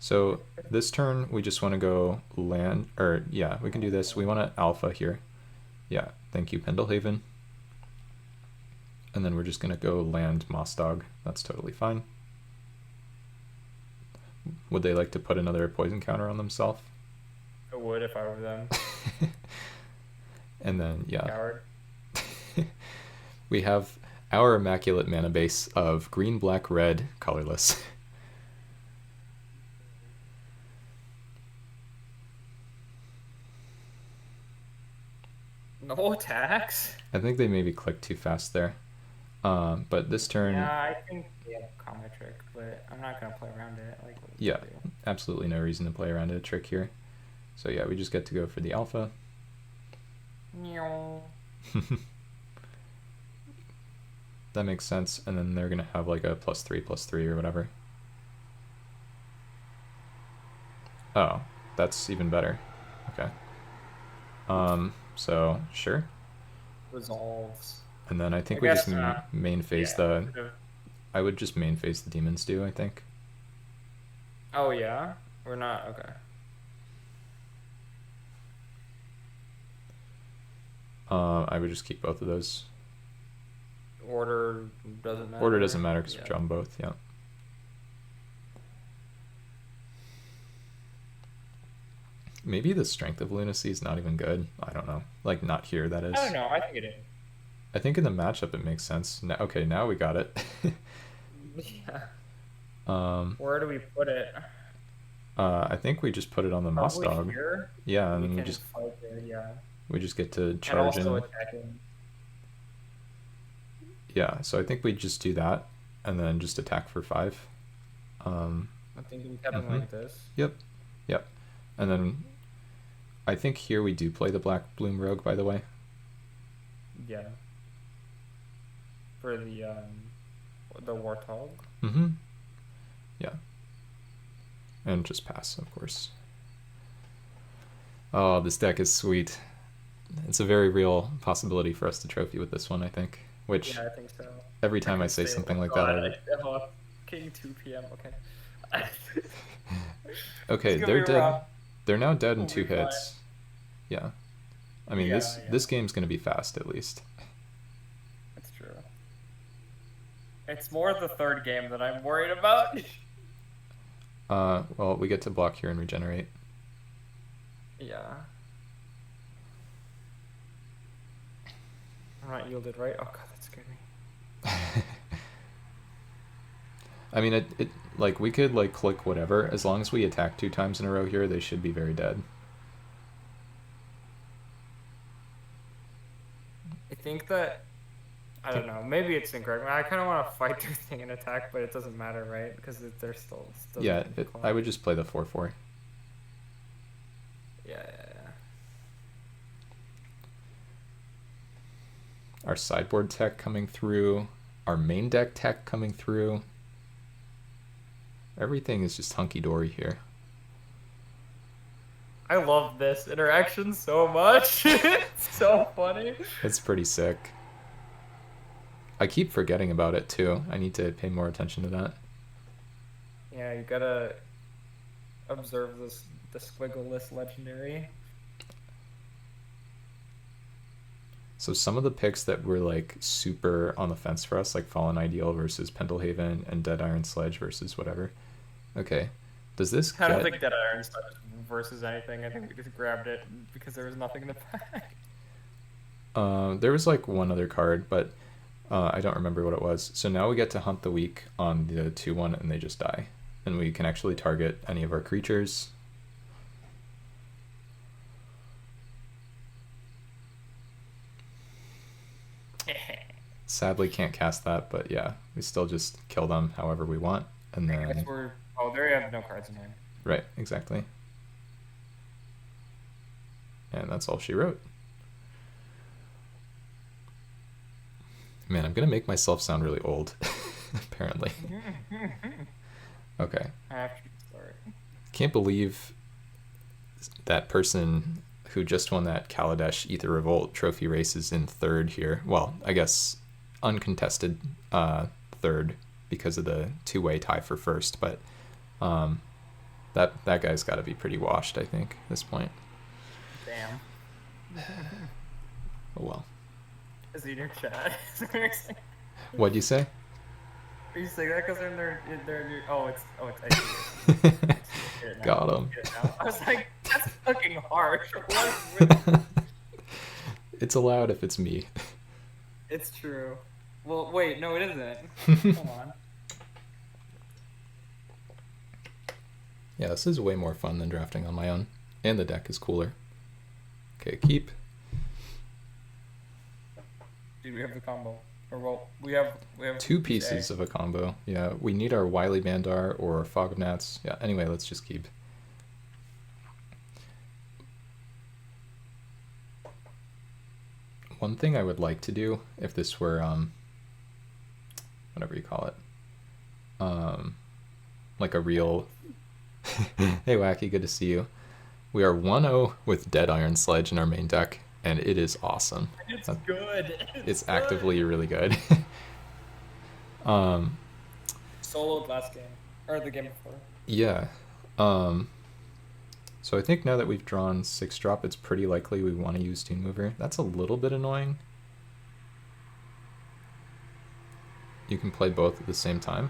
So, this turn, we just want to go land, or, yeah, we can do this. We want to alpha here. Yeah, thank you, Pendelhaven. And then we're just going to go land Moss Dog. That's totally fine. Would they like to put another poison counter on themselves? I would if I were them. And then, yeah. Coward. We have our immaculate mana base of green, black, red, colorless. No attacks? I think they maybe clicked too fast there. But this turn... Yeah, I think they have combo trick, but I'm not going to play around it. Like, yeah, absolutely no reason to play around a trick here. So yeah, we just get to go for the alpha. That makes sense. And then they're going to have like a +3/+3 or whatever. Oh, that's even better. Okay. So, sure. Resolves. And then I think we just main phase the... I would just main phase the Demons do, I think. Oh, yeah? We're not? Okay. I would just keep both of those. Order doesn't matter? Order doesn't matter because we draw them both, yeah. Maybe the Strength of Lunacy is not even good. I don't know. Like, not here, that is. I don't know. I think it is. I think in the matchup it makes sense. Now, okay, now we got it. Yeah. Where do we put it? I think we just put it on the Moss Dog. Here? Yeah, and we just fight there, yeah. We just get to charge and also in. Attacking. Yeah, so I think we just do that and then just attack for 5. I'm thinking Kevin like this. Yep. And then I think here we do play the Black Bloom Rogue, by the way. Yeah. For the Warthog. Yeah. And just pass, of course. Oh, this deck is sweet. It's a very real possibility for us to trophy with this one, I think. Which, yeah, I think so. Every time I say something like that, King 2 p.m. Okay. Okay, they're dead. Rough. They're now dead in 2 hits. Yeah. I mean, this game's gonna be fast at least. That's true. It's more the third game that I'm worried about. Well, we get to block here and regenerate. Yeah. I'm not yielded, right? Oh god, that scared me. I mean, it like we could like click whatever as long as we attack 2 times in a row here. They should be very dead. I think that I don't know. Maybe it's incorrect. I kind of want to fight their thing and attack, but it doesn't matter, right? Because they're still yeah, I would just play the 4/4. Yeah. Our sideboard tech coming through. Our main deck tech coming through. Everything is just hunky-dory here. I love this interaction so much. It's so funny. It's pretty sick. I keep forgetting about it too. I need to pay more attention to that. Yeah, you gotta observe the squiggle-less legendary. So some of the picks that were like super on the fence for us, like Fallen Ideal versus Pendelhaven and Dead Iron Sledge versus whatever. Okay. Does this I don't think Dead Iron Sledge versus anything. I think we just grabbed it because there was nothing in the pack. There was like one other card, but I don't remember what it was. So now we get to hunt the weak on the 2/1 and they just die. And we can actually target any of our creatures. Sadly can't cast that, but yeah, we still just kill them however we want. And then... they have no cards in hand. Right, exactly. And that's all she wrote. Man, I'm gonna make myself sound really old, apparently. Okay. I have to start. Can't believe that person who just won that Kaladesh Ether Revolt trophy race is in 3rd here. Well, I guess uncontested 3rd because of the 2-way tie for 1st, but that guy's got to be pretty washed, I think, at this point. Damn. Oh well. Is he in your chat? What'd you say? Are you saying that because they're in your... Oh, it's actually... Got him. I was like, that's fucking harsh. It's allowed if it's me. It's true. Well, wait, no, it isn't. Hold on. Yeah, this is way more fun than drafting on my own. And the deck is cooler. Okay, keep. Dude, we have the combo. Or well, we have two pieces of a combo. Yeah, we need our Wily Bandar or Fog of Gnats. Yeah, anyway, let's just keep. One thing I would like to do, if this were, whatever you call it, like a real, hey Wacky, good to see you. We are 1-0 with Dead Iron Sledge in our main deck, and it is awesome. It's good. It's actively really good. Soloed last game, or the game before. Yeah. So I think now that we've drawn 6-drop, it's pretty likely we want to use Toon Mover. That's a little bit annoying. You can play both at the same time.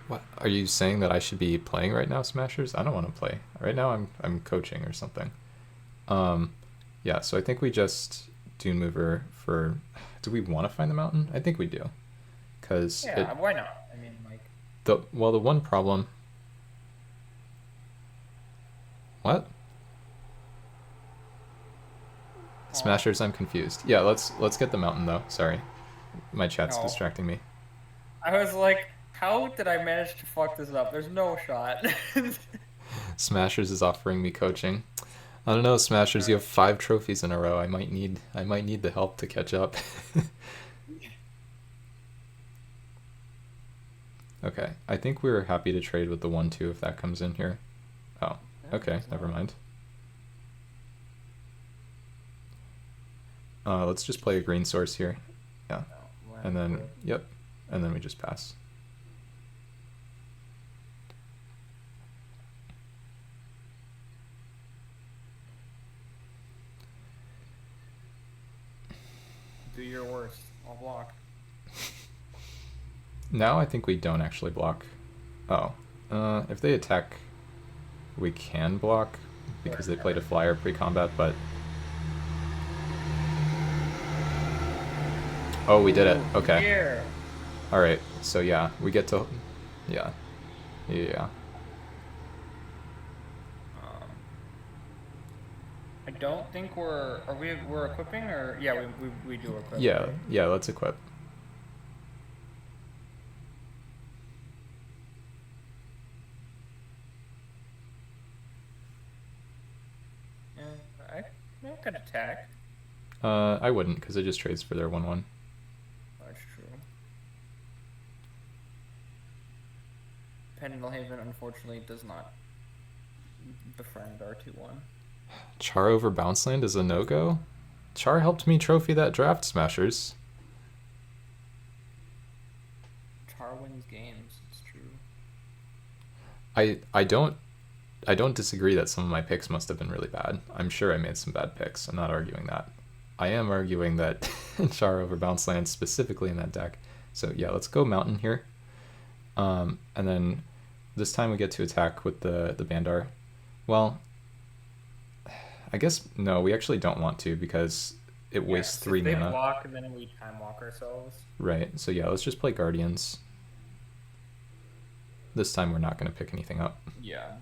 What are you saying that I should be playing right now, Smashers? I don't want to play right now. I'm coaching or something. Yeah. So I think we just Toon Mover for. Do we want to find the mountain? I think we do. Cause yeah, why not? I mean, like the one problem. What? Smashers, I'm confused. Yeah, let's get the mountain though. Sorry, my chat's distracting me. I was like, how did I manage to fuck this up? There's no shot. Smashers is offering me coaching. I don't know, Smashers. You have 5 trophies in a row. I might need the help to catch up. Okay, I think we're happy to trade with the 1-2 if that comes in here. Oh, okay, never mind. Let's just play a green source here. Yeah, and then, yep, and then we just pass. Do your worst. I'll block. Now I think we don't actually block. Oh, if they attack, we can block because they played a flyer pre-combat, but... Oh, we did it. Okay. Yeah. Alright, so yeah, we get to... Yeah. Yeah. I don't think we're equipping, or yeah, we do equip. Yeah, right? yeah, let's equip. I could attack. I wouldn't, because it just trades for their 1-1. That's true. Pendelhaven, unfortunately, does not befriend our 2-1. Char over Bounce Land is a no-go? Char helped me trophy that draft, Smashers. Char wins games, it's true. I don't disagree that some of my picks must have been really bad. I'm sure I made some bad picks. I'm not arguing that. I am arguing that Char over Bounce Land specifically in that deck. So yeah, let's go Mountain here. And then this time we get to attack with the Bandar. Well, I guess no, we actually don't want to because it wastes 3 mana. They block and then we time walk ourselves. Right. So yeah, let's just play Guardians. This time we're not going to pick anything up. Yeah.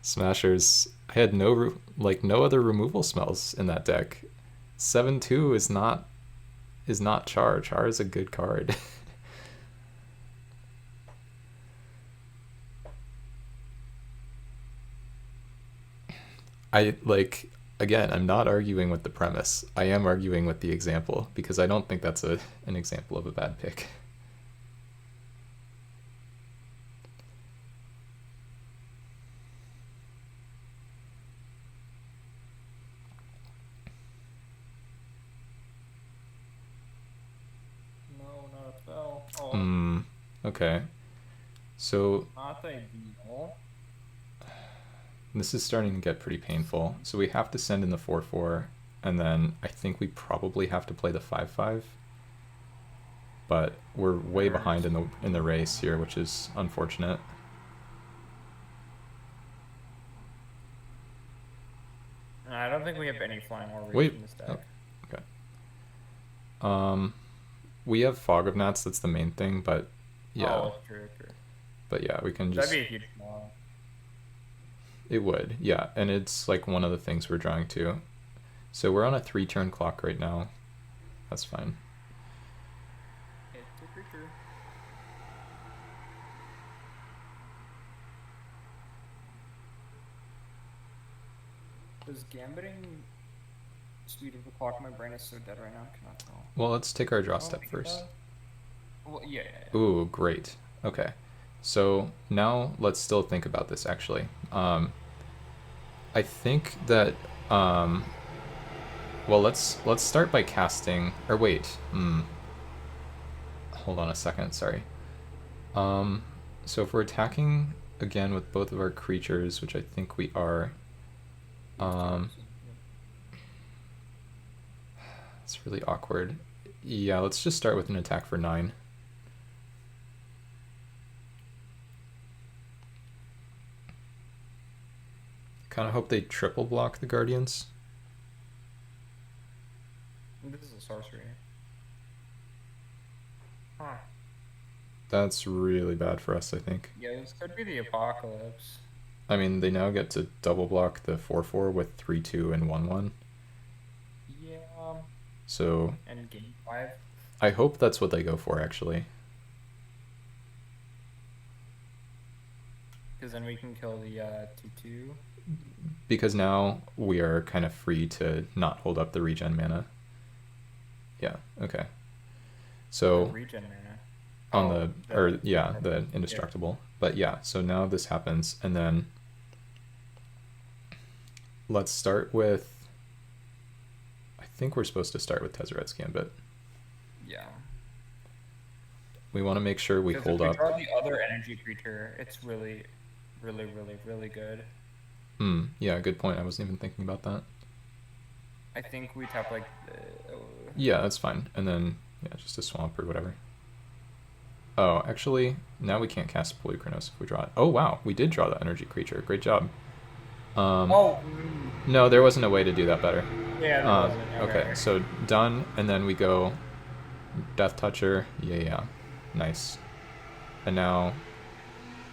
Smashers, I had no other removal smells in that deck. 7-2 is not Char. Char is a good card. Again, I'm not arguing with the premise. I am arguing with the example because I don't think that's an example of a bad pick. Okay. So this is starting to get pretty painful. So we have to send in the 4-4, and then I think we probably have to play the 5-5. But we're way behind in the race here, which is unfortunate. think we have any flying or reach Wait. in this deck. Oh, okay. We have Fog of Gnats. That's the main thing, but yeah. Oh, true. But yeah, we can just. That'd be a huge flaw. It would, yeah, and it's like one of the things we're drawing to. So we're on a 3-turn clock right now. That's fine. It's a creature. Does gambiting speed of the clock? My brain is so dead right now. I cannot tell. Well, let's take our draw step first. Well, yeah. Ooh, great. Okay. So now let's still think about this, actually. I think that... well, let's start by casting... Or wait. Hold on a second, sorry. So if we're attacking again with both of our creatures, which I think we are... it's really awkward. Yeah, let's just start with an attack for 9. Kind of hope they triple block the Guardians. This is a sorcery. Huh. That's really bad for us, I think. Yeah, this could be the Apocalypse. I mean, they now get to double block the 4/4 with 3/2 and 1/1. Yeah. So. And game 5. I hope that's what they go for, actually. Because then we can kill the 2/2. Because now we are kind of free to not hold up the regen mana. Yeah, okay. So. The regen mana. On the indestructible. Yeah. But yeah, so now this happens, and then let's start with... I think we're supposed to start with Tezzeret's Gambit. Yeah. We want to make sure we hold up. If we draw the other energy creature, it's really, really, really, really good. Yeah, good point. I wasn't even thinking about that. I think we tap like... Yeah, that's fine. And then, yeah, just a swamp or whatever. Oh, actually, now we can't cast Polychronos if we draw it. Oh, wow, we did draw the energy creature. Great job. No, there wasn't a way to do that better. Yeah, there wasn't. Okay, so done, and then we go Death Toucher. Yeah. Nice. And now,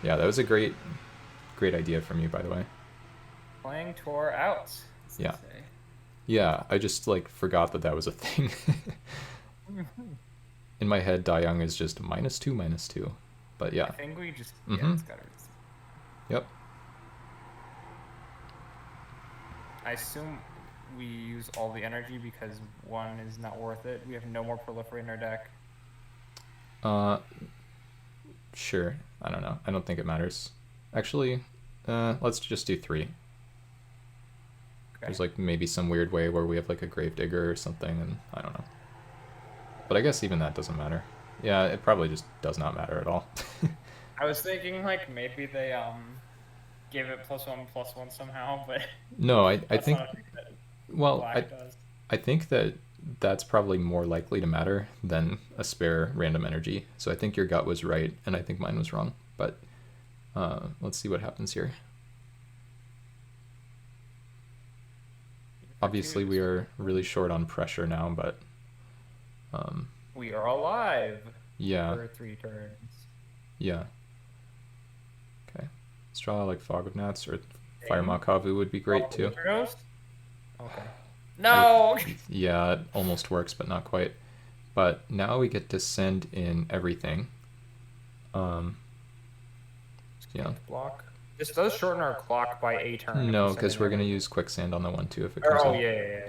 yeah, that was a great idea from you, by the way. Playing Tor out. Yeah. Yeah, I just, like, forgot that was a thing. In my head, Dayang is just -2/-2. But yeah. I think we just... Yeah, it's gotta... Yep. I assume we use all the energy because 1 is not worth it. We have no more Proliferate in our deck. Sure. I don't know. I don't think it matters. Actually, let's just do 3. Okay. There's like maybe some weird way where we have like a Gravedigger or something, and I don't know. But I guess even that doesn't matter. Yeah, it probably just does not matter at all. I was thinking like maybe they give it +1/+1 somehow, but no, I think well, does. I think that that's probably more likely to matter than a spare random energy. So I think your gut was right, and I think mine was wrong. But let's see what happens here. Obviously, we are really short on pressure now, but we are alive. Yeah. For 3 turns. Yeah. Okay. Let's draw like Fog of Gnats or Fire Makavu would be great too. Okay. No! Yeah, it almost works, but not quite. But now we get to send in everything. Yeah. Block. This does shorten our clock by a turn. No, because we're going to use Quicksand on the 1/2 if it comes up. Yeah.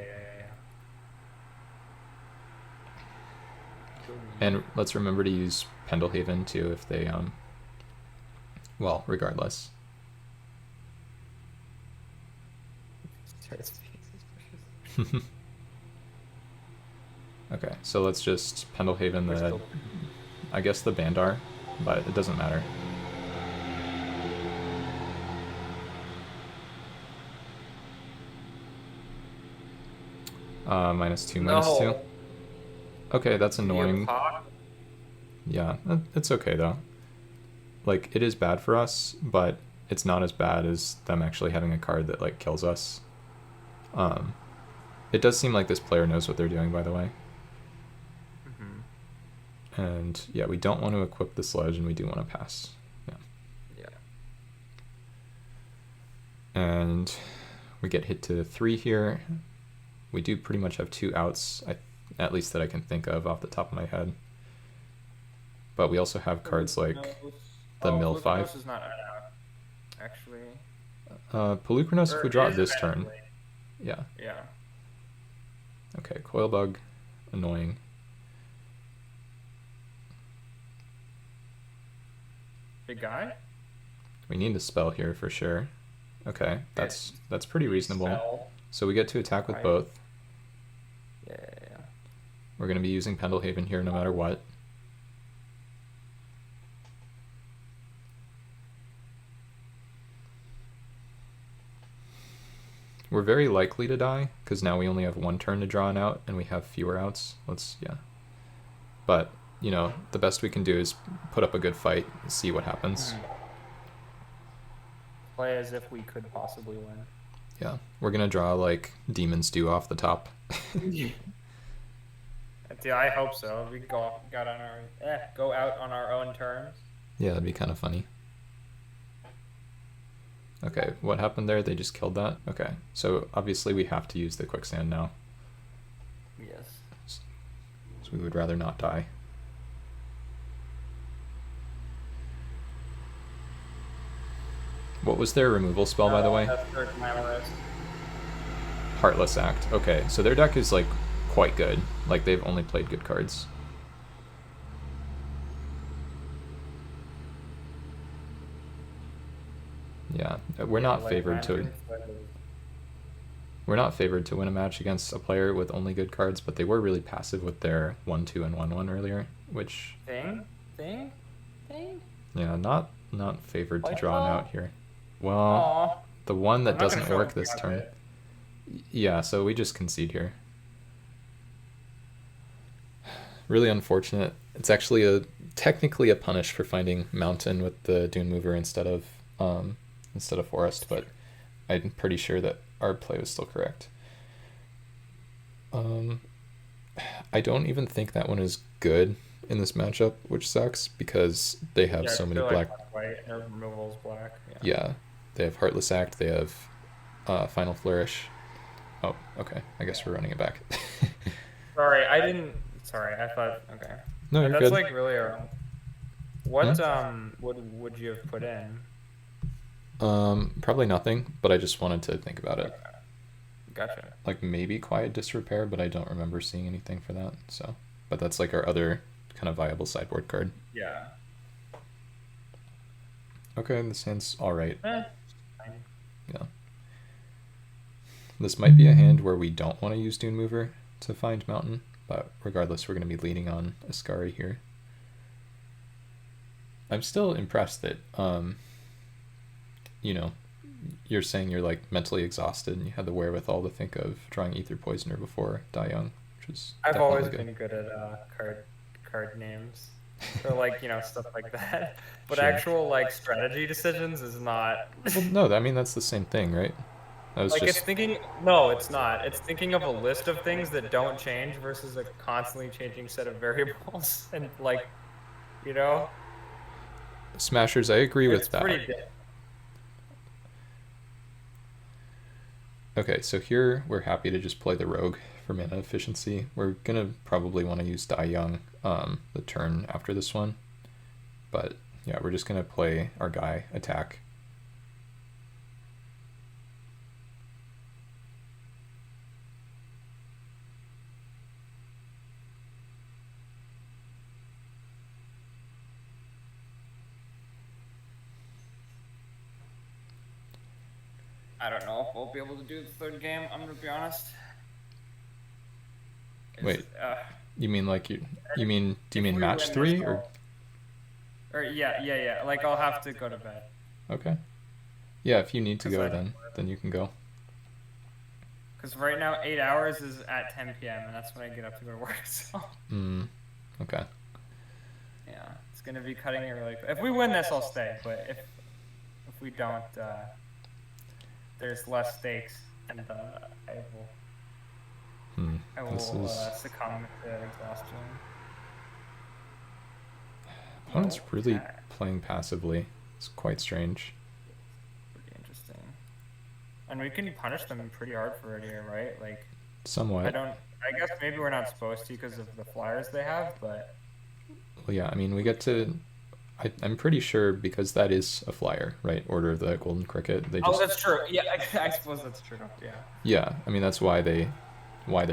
And let's remember to use Pendelhaven too if they, well, regardless. Okay, so let's just Pendelhaven the, I guess the Bandar, but it doesn't matter. -2/-2. Okay, that's annoying. Yeah, it's okay though. Like, it is bad for us, but it's not as bad as them actually having a card that like kills us. It does seem like this player knows what they're doing, by the way. Mm-hmm. And yeah, we don't want to equip the sledge, and we do want to pass. Yeah. Yeah. And we get hit to 3 here. We do pretty much have 2 outs, at least that I can think of off the top of my head. But we also have cards like the mill 5. Is not out, actually. Pelucranos, if we draw it this turn. Yeah. Yeah. Okay, Coil Bug, annoying. Big guy? We need to spell here for sure. Okay, that's pretty reasonable. Spell. So we get to attack with both. Yeah. We're going to be using Pendelhaven here no matter what. We're very likely to die, because now we only have 1 turn to draw an out, and we have fewer outs. Yeah. But, you know, the best we can do is put up a good fight and see what happens. Play as if we could possibly win. Yeah, we're going to draw, like, Demon's Due off the top. Yeah, I hope so. We go out on our own terms. Yeah, that'd be kind of funny. Okay, what happened there? They just killed that? Okay, so obviously we have to use the quicksand now. Yes. So we would rather not die. What was their removal spell, by the way? Nameless. Heartless Act. Okay, so their deck is, like, quite good. Like, they've only played good cards. Yeah, we're not favored to win a match against a player with only good cards, but they were really passive with their 1-2 and 1-1 earlier, which thing. Yeah, not favored to draw an out here. Well, the one that doesn't work this turn. Yeah, so we just concede here. Really unfortunate. It's actually technically a punish for finding mountain with the Dune Mover instead of forest, but I'm pretty sure that our play was still correct. I don't even think that one is good in this matchup, which sucks because they have so many black. White, their removal's black. Yeah, they have Heartless Act. They have Final Flourish. Oh, okay. I guess we're running it back. Sorry, I didn't. Sorry, I thought. Okay. No, you're that's good. Like really around. What would you have put in? Probably nothing, but I just wanted to think about it. Gotcha. Like maybe Quiet Disrepair, but I don't remember seeing anything for that. So, but that's like our other kind of viable sideboard card. Yeah. Okay, this hand's all right. Fine. Yeah. This might be a hand where we don't want to use Dune Mover to find Mountain, but regardless, we're going to be leading on Ascari here. I'm still impressed that, you know, you're saying you're like mentally exhausted and you had the wherewithal to think of drawing Ether Poisoner before Die Young, which is I've always been good at card names or like, you know, stuff like that. But sure. Actual like strategy decisions is not. Well, no, I mean that's the same thing, right? I was like just... it's thinking. No, it's not. It's thinking of a list of things that don't change versus a constantly changing set of variables, and like, you know. Smashers, I agree with that. Okay, so here we're happy to just play the Rogue for mana efficiency. We're gonna probably want to use Die Young the turn after this one, but yeah, we're just gonna play our guy attack. I don't know if we'll be able to do the third game. I'm gonna be honest. Wait, you mean like do you mean match 3 or? Or yeah. Like I'll have to go to bed. Okay. Yeah, if you need to go, then you can go. Because right now 8 hours is at 10 p.m. and that's when I get up to go to work. So. Okay. Yeah, it's gonna be cutting it really quick. If we win this, I'll stay. But if we don't, there's less stakes. and I will This is succumb to exhaustion. opponent's No really attack. playing passively. It's quite strange. Pretty interesting. And we can punish them pretty hard for it here, right? Like, Somewhat. I guess maybe we're not supposed to because of the flyers they have, but. Well, yeah, I mean, we get to. I'm pretty sure because that is a flyer, right? Order of the Golden Cricket. They just. Oh, that's true. Yeah, I suppose that's true. Yeah. Yeah, I mean that's why their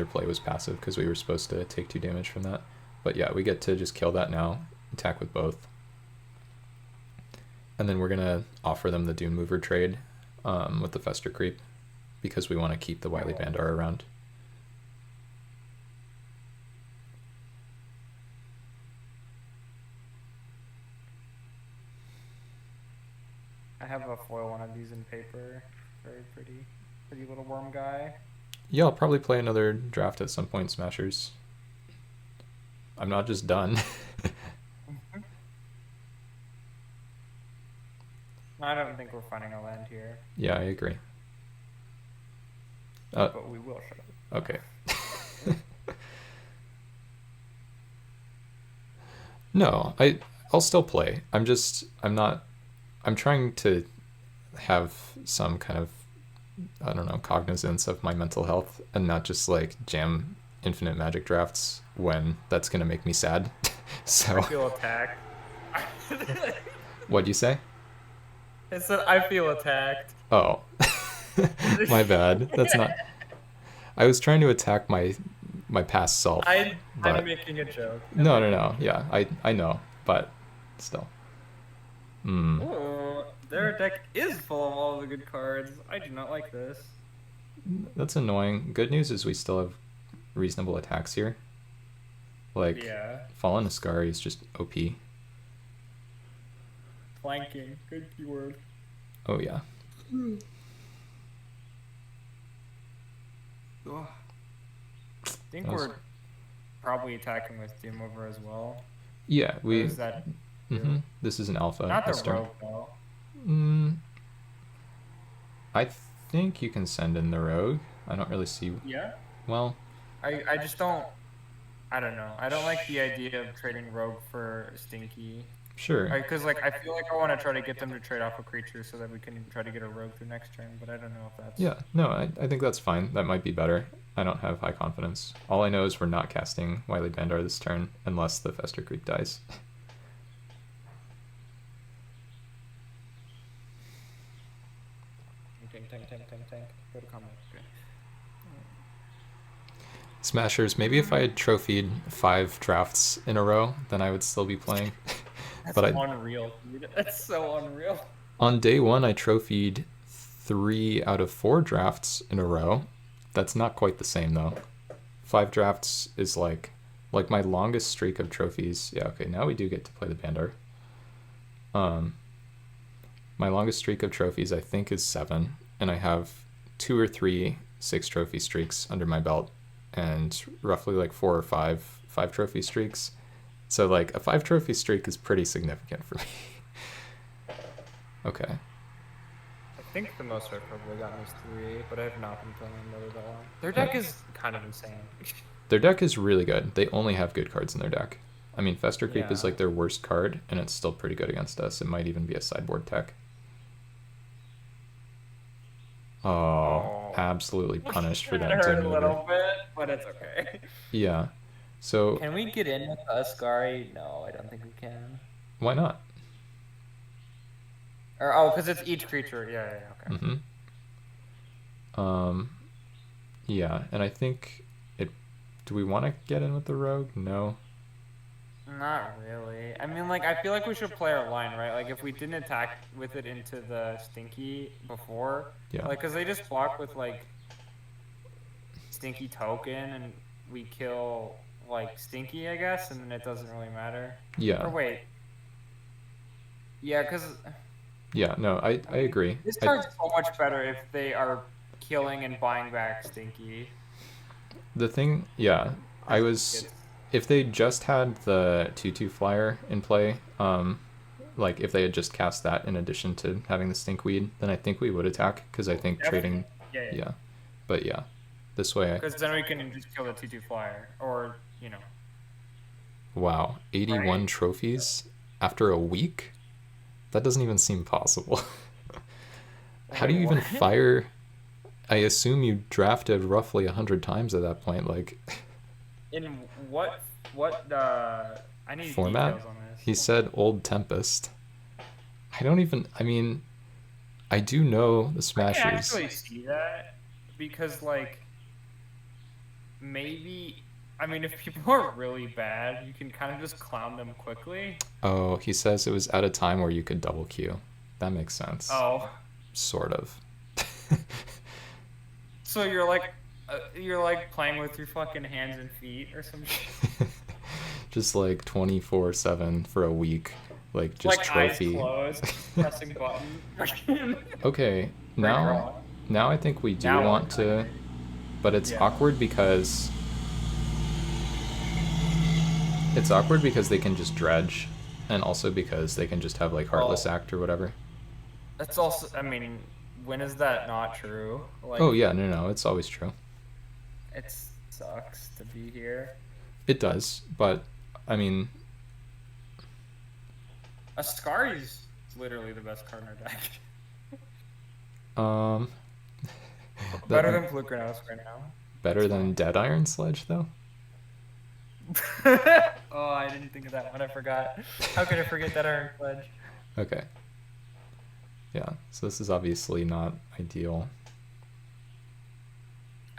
play was passive, because we were supposed to take 2 damage from that. But yeah, we get to just kill that now, attack with both, and then we're gonna offer them the Doom Mover trade with the Fester Creep, because we want to keep the Wily Bandar around. I have a foil one of these in paper. Very pretty little worm guy. Yeah, I'll probably play another draft at some point, Smashers. I'm not just done. I don't think we're finding a land here. Yeah, I agree. But we will show it. Okay. No, I'll still play. I'm trying to have some kind of, I don't know, cognizance of my mental health and not just like jam infinite Magic drafts when that's gonna make me sad. So I feel attacked. What'd you say? I said I feel attacked. Oh. My bad. That's not. I was trying to attack my past self. I'm making a joke. No. Yeah, I know, but still. Ooh, their deck is full of all the good cards. I do not like this. That's annoying. Good news is we still have reasonable attacks here. Like, yeah. Fallen Ascari is just OP. Flanking, good keyword. Oh yeah. I think we're probably attacking with Doom Over as well. Yeah, we. Is that? This is an alpha. Not the rogue though. I think you can send in the rogue. I don't really see. Yeah. Well. I just don't. I don't know. I don't like the idea of trading rogue for Stinky. Sure. Because like I feel like I want to try to get them to trade off a creature so that we can try to get a rogue through next turn, but I don't know if that's. Yeah. No, I think that's fine. That might be better. I don't have high confidence. All I know is we're not casting Wily Bandar this turn unless the Fester Creep dies. Tank. Go to combat. Okay. Smashers, maybe if I had trophied 5 drafts in a row, then I would still be playing. That's unreal, dude. That's so unreal. On day 1, I trophied 3 out of 4 drafts in a row. That's not quite the same, though. 5 drafts is like my longest streak of trophies. Yeah, okay, now we do get to play the Bandar. My longest streak of trophies, I think, is 7, and I have 2 or 3 6-trophy streaks under my belt, and roughly like 4 or 5 5-trophy streaks. So like a 5-trophy streak is pretty significant for me. Okay. I think the most I've probably gotten is 3, but I have not been playing another that long. Their deck is kind of insane. Their deck is really good. They only have good cards in their deck. I mean, Fester Creep is like their worst card, and it's still pretty good against us. It might even be a sideboard tech. Oh, absolutely punished for that. It hurt a little bit, but it's okay. Yeah. So can we get in with Ascari? No, I don't think we can. Why not? Or because it's each creature. Yeah, okay. Yeah, and I think it. Do we want to get in with the rogue? No. Not really. I mean, like, I feel like we should play our line, right? Like, if we didn't attack with it into the Stinky before, like, because they just block with, like, Stinky token, and we kill, like, Stinky, I guess, and then it doesn't really matter. Yeah. Or wait. Yeah, because... Yeah, no, I agree. This card's so much better if they are killing and buying back Stinky. The thing, yeah, I was... If they just had the 2/2 flyer in play, like if they had just cast that in addition to having the Stinkweed, then I think we would attack, because I think trading... Yeah. But yeah, this way. Because then we can just kill the 2/2 flyer, or Wow, 81 right? trophies after a week? That doesn't even seem possible. How do Wait, you even what? fire? I assume you drafted roughly 100 times at that point. Like, In what I need format? details on this. He said Old Tempest. I don't even. I mean, I do know the I can Smashers. actually see that because maybe I mean if people are really bad, you can kind of just clown them quickly. Oh, he says it was at a time where you could double queue. That makes sense. Oh, Sort of. so you're like playing with your fucking hands and feet or some shit. Just like 24/7 for a week. Like just Like eyes trophy. closed, pressing buttons. Okay, Red now draw. now I think we do Now we're want to, talking. but it's Yeah. awkward because they can just dredge, and also because they can just have like Heartless Well, Act or whatever. that's also. I mean, when is that not true? Oh Like, yeah, no, it's always true. it sucks to be here. It does, but I mean, Ascari's literally the best card in our deck. um, Better that than Flukernos right now. better than Dead Iron Sledge though. Oh, I didn't think of that one. I forgot. How could I forget that Iron Pledge? Okay. Yeah, so this is obviously not ideal.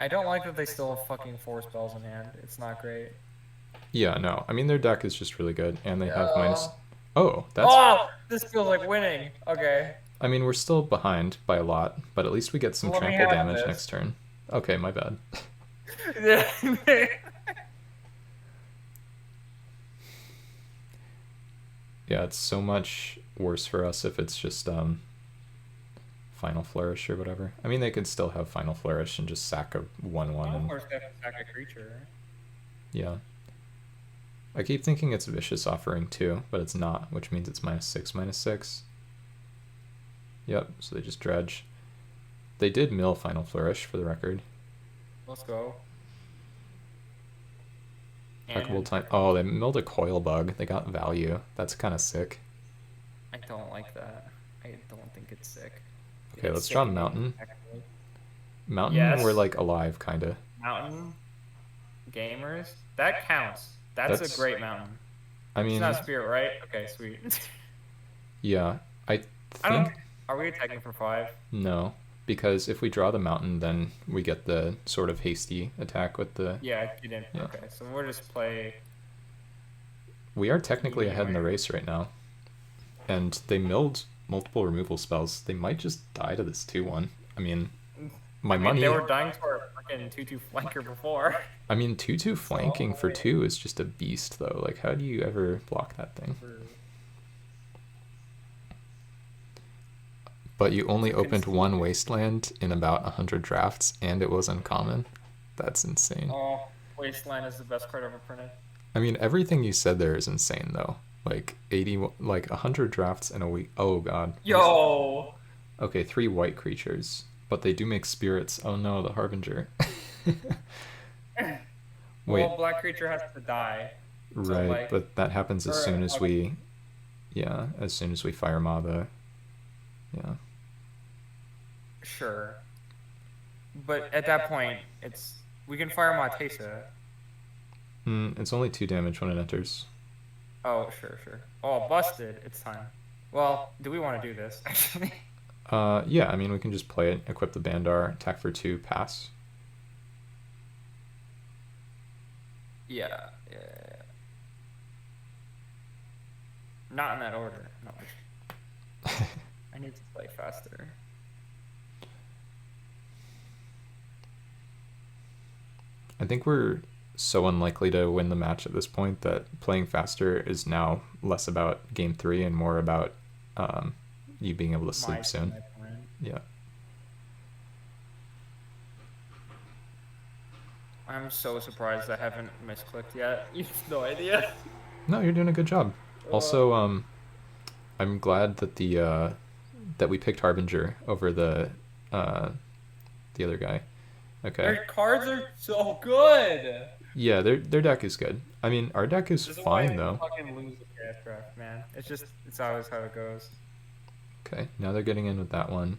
I don't like that they still have fucking 4 spells in hand. It's not great. Yeah, no. I mean, their deck is just really good, and they have minus. Oh, Oh, that's. oh, this feels like winning. Okay. I mean, we're still behind by a lot, but at least we get some Let me trample have damage next this. turn. Okay, my bad. Yeah, it's so much worse for us if it's just Final Flourish or whatever. I mean, they could still have Final Flourish and just sack a 1/1 Of and course, they have to sack a creature. yeah. I keep thinking it's Vicious Offering too, but it's not, which means it's -6/-6. Yep, so they just dredge. They did mill Final Flourish for the record. Let's go. Impeccable time. Oh, they milled a Coil Bug. They got value. That's kind of sick. I don't like that. I don't think it's sick. Okay, It's let's draw sickening, Mountain. actually. Mountain, Yes. we're like alive, kind of. Mountain gamers. That counts. That's a great mountain. I It's mean, not spirit, right? Okay, sweet. yeah, I I don't. think Are we attacking for 5? no, because if we draw the Mountain, then we get the sort of hasty attack with the. Yeah, you didn't. Yeah. Okay, so we'll just play. We are technically ahead in the race right now, and they milled multiple removal spells. They might just die to this 2/1. I mean, my money. They were dying to our fucking 2/2 flanker before. I mean, 2/2 flanking for 2 is just a beast, though. Like, how do you ever block that thing? But you only opened one Wasteland in about 100 drafts, and it was uncommon. That's insane. Oh, Wasteland is the best card ever printed. I mean, everything you said there is insane, though. Like 100 drafts in a week. Oh god. Yo. Okay, 3 white creatures, but they do make spirits. Oh no, the Harbinger. Wait. Well, black creature has to die. Right, but that happens as soon as we. Yeah, as soon as we fire Mada. Yeah. Sure. But at that point, we can fire Matesa. It's only 2 damage when it enters. Oh, sure. Oh, busted. It's time. Well, do we want to do this, actually? Yeah, I mean, we can just play it, equip the Bandar, attack for 2, pass. Yeah. Not in that order. No. I need to play faster. I think we're so unlikely to win the match at this point that playing faster is now less about game 3 and more about you being able to sleep soon. Yeah. I'm so surprised I haven't misclicked yet. You have no idea. No, you're doing a good job. Also, I'm glad that that we picked Harbinger over the other guy. Okay. Their cards are so good. Yeah, their deck is good. I mean, our deck is This is why fine I though. fucking lose the chaos draft, man. It's always how it goes. Okay, now they're getting in with that one.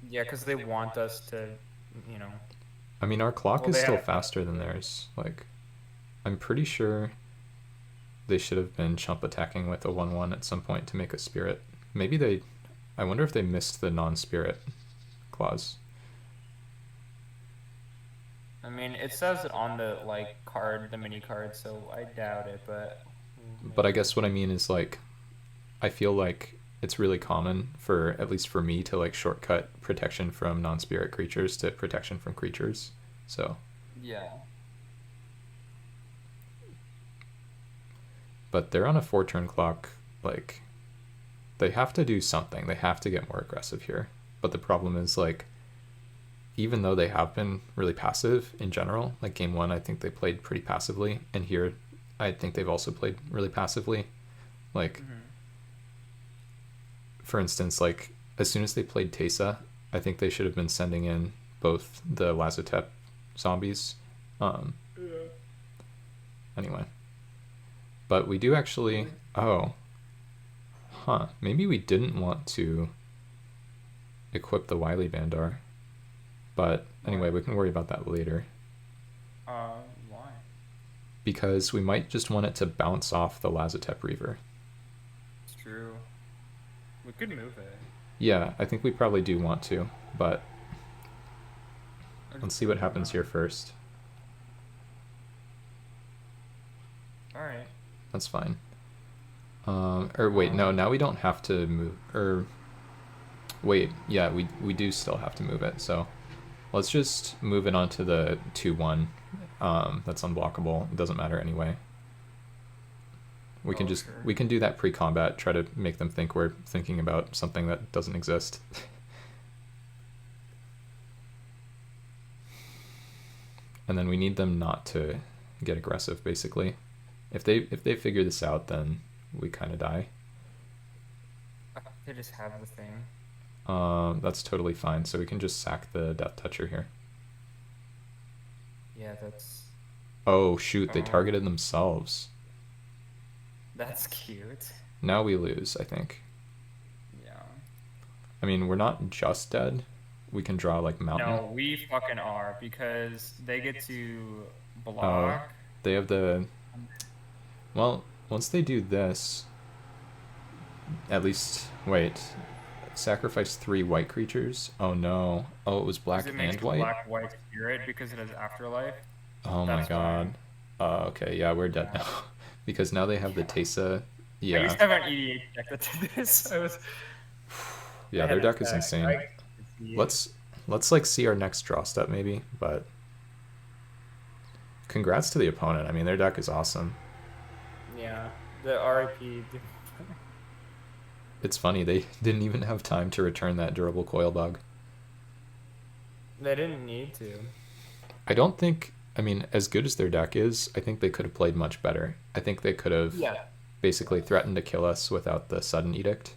Yeah, because they want us to, you know. I mean, our clock Well, is they still have. faster than theirs. Like, I'm pretty sure they should have been chump attacking with a 1/1 at some point to make a spirit. Maybe they. I wonder if they missed the non-spirit clause. I mean, it says it on the like card, the mini card, so I doubt it, but But I maybe. guess what I mean is like, I feel like it's really common for, at least for me, to like shortcut protection from non-spirit creatures to protection from creatures. So. Yeah. But they're on a 4-turn clock. Like, they have to do something. They have to get more aggressive here. But the problem is, like, even though they have been really passive in general, like game one, I think they played pretty passively. And here, I think they've also played really passively. Like, for instance, like, as soon as they played Teysa, I think they should have been sending in both the Lazotep zombies. Anyway. But we do actually... Oh. Huh. Maybe we didn't want to equip the Wily Bandar. But anyway, we can worry about that later. Why? Because we might just want it to bounce off the Lazotep Reaver. It's true. We could move it. Yeah, I think we probably do want to, but let's see what happens here first. Alright. That's fine. Or wait, no, now we don't have to move, or wait, yeah, we do still have to move it, so let's just move it onto the 2/1. That's unblockable. It doesn't matter anyway. We can we can do that pre-combat, try to make them think we're thinking about something that doesn't exist. And then we need them not to get aggressive, basically. If they figure this out, then we kind of die. They just have the thing. That's totally fine. So we can just sack the Death Toucher here. Yeah, that's... Oh, shoot. They targeted themselves. That's cute. Now we lose, I think. Yeah. I mean, we're not just dead. We can draw, like, Mountain. No, we fucking are, because they get to block. They have the... Well, once they do this... At least... Wait. Sacrifice 3 white creatures? Oh, no. Oh, it was black and white? Black-white spirit, because it has afterlife. Oh my god. Okay, yeah, we're dead now. Because now they have the Teysa. Yeah. I used to have an EDH deck that did this. Yeah, their deck is insane. Let's like see our next draw step maybe, but congrats to the opponent. I mean, their deck is awesome. Yeah, the RIP. It's funny, they didn't even have time to return that durable coil bug. They didn't need to. I don't think, I mean, as good as their deck is, I think they could have played much better. I think they could have basically threatened to kill us without the sudden edict.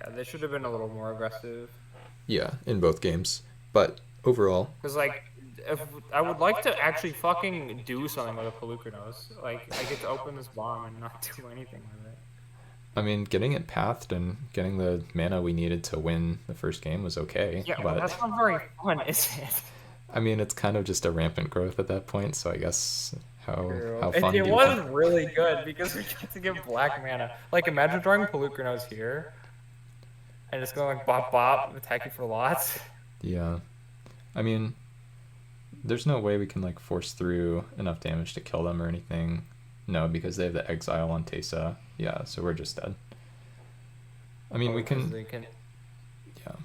Yeah, they should have been a little more aggressive. Yeah, in both games. But overall... Because, like, if I would like to actually fucking do something with a Pelucranos. Like, I get to open this bomb and not do anything with it. I mean, getting it pathed and getting the mana we needed to win the first game was okay. Yeah, but that's not very fun, is it? I mean, it's kind of just a rampant growth at that point, so I guess how fun it was really good because we get to give black mana. Like, imagine drawing Pelucranos here and just going like bop bop, attack you for lots. Yeah. I mean, there's no way we can like force through enough damage to kill them or anything. No, because they have the exile on Teysa. Yeah, so we're just dead. I mean, we can... They can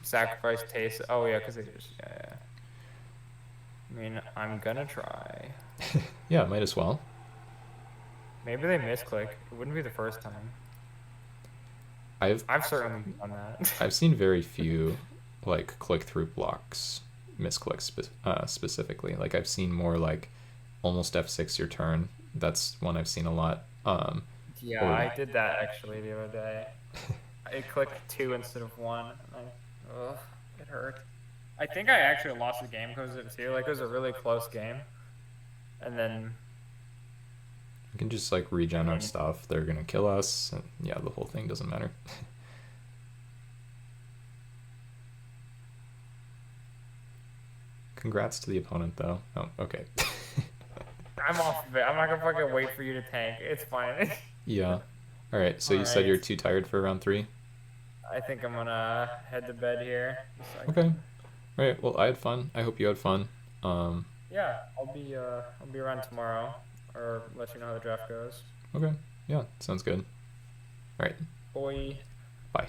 sacrifice Teysa. Oh, yeah, because they just... Yeah. I mean, I'm gonna try. Yeah, might as well. Maybe they misclick. It wouldn't be the first time. I've certainly done that. I've seen very few, like, click-through blocks misclicks specifically. Like, I've seen more, like, almost F6 your turn. That's one I've seen a lot. Yeah, I did that actually the other day. I clicked 2 instead of 1. It hurt. I think I actually lost the game because of it too. Like it was a really close game, and then we can just like regen our stuff. They're gonna kill us, and yeah, the whole thing doesn't matter. Congrats to the opponent, though. Oh, okay. I'm off of it. I'm not gonna fucking wait for you to tank. It's fine. Yeah. All right. So you said you're too tired for round 3. I think I'm gonna head to bed here. Okay. All right. Well, I had fun. I hope you had fun. Yeah, I'll be around tomorrow, or let you know how the draft goes. Okay. Yeah, sounds good. All right. Boy. Bye.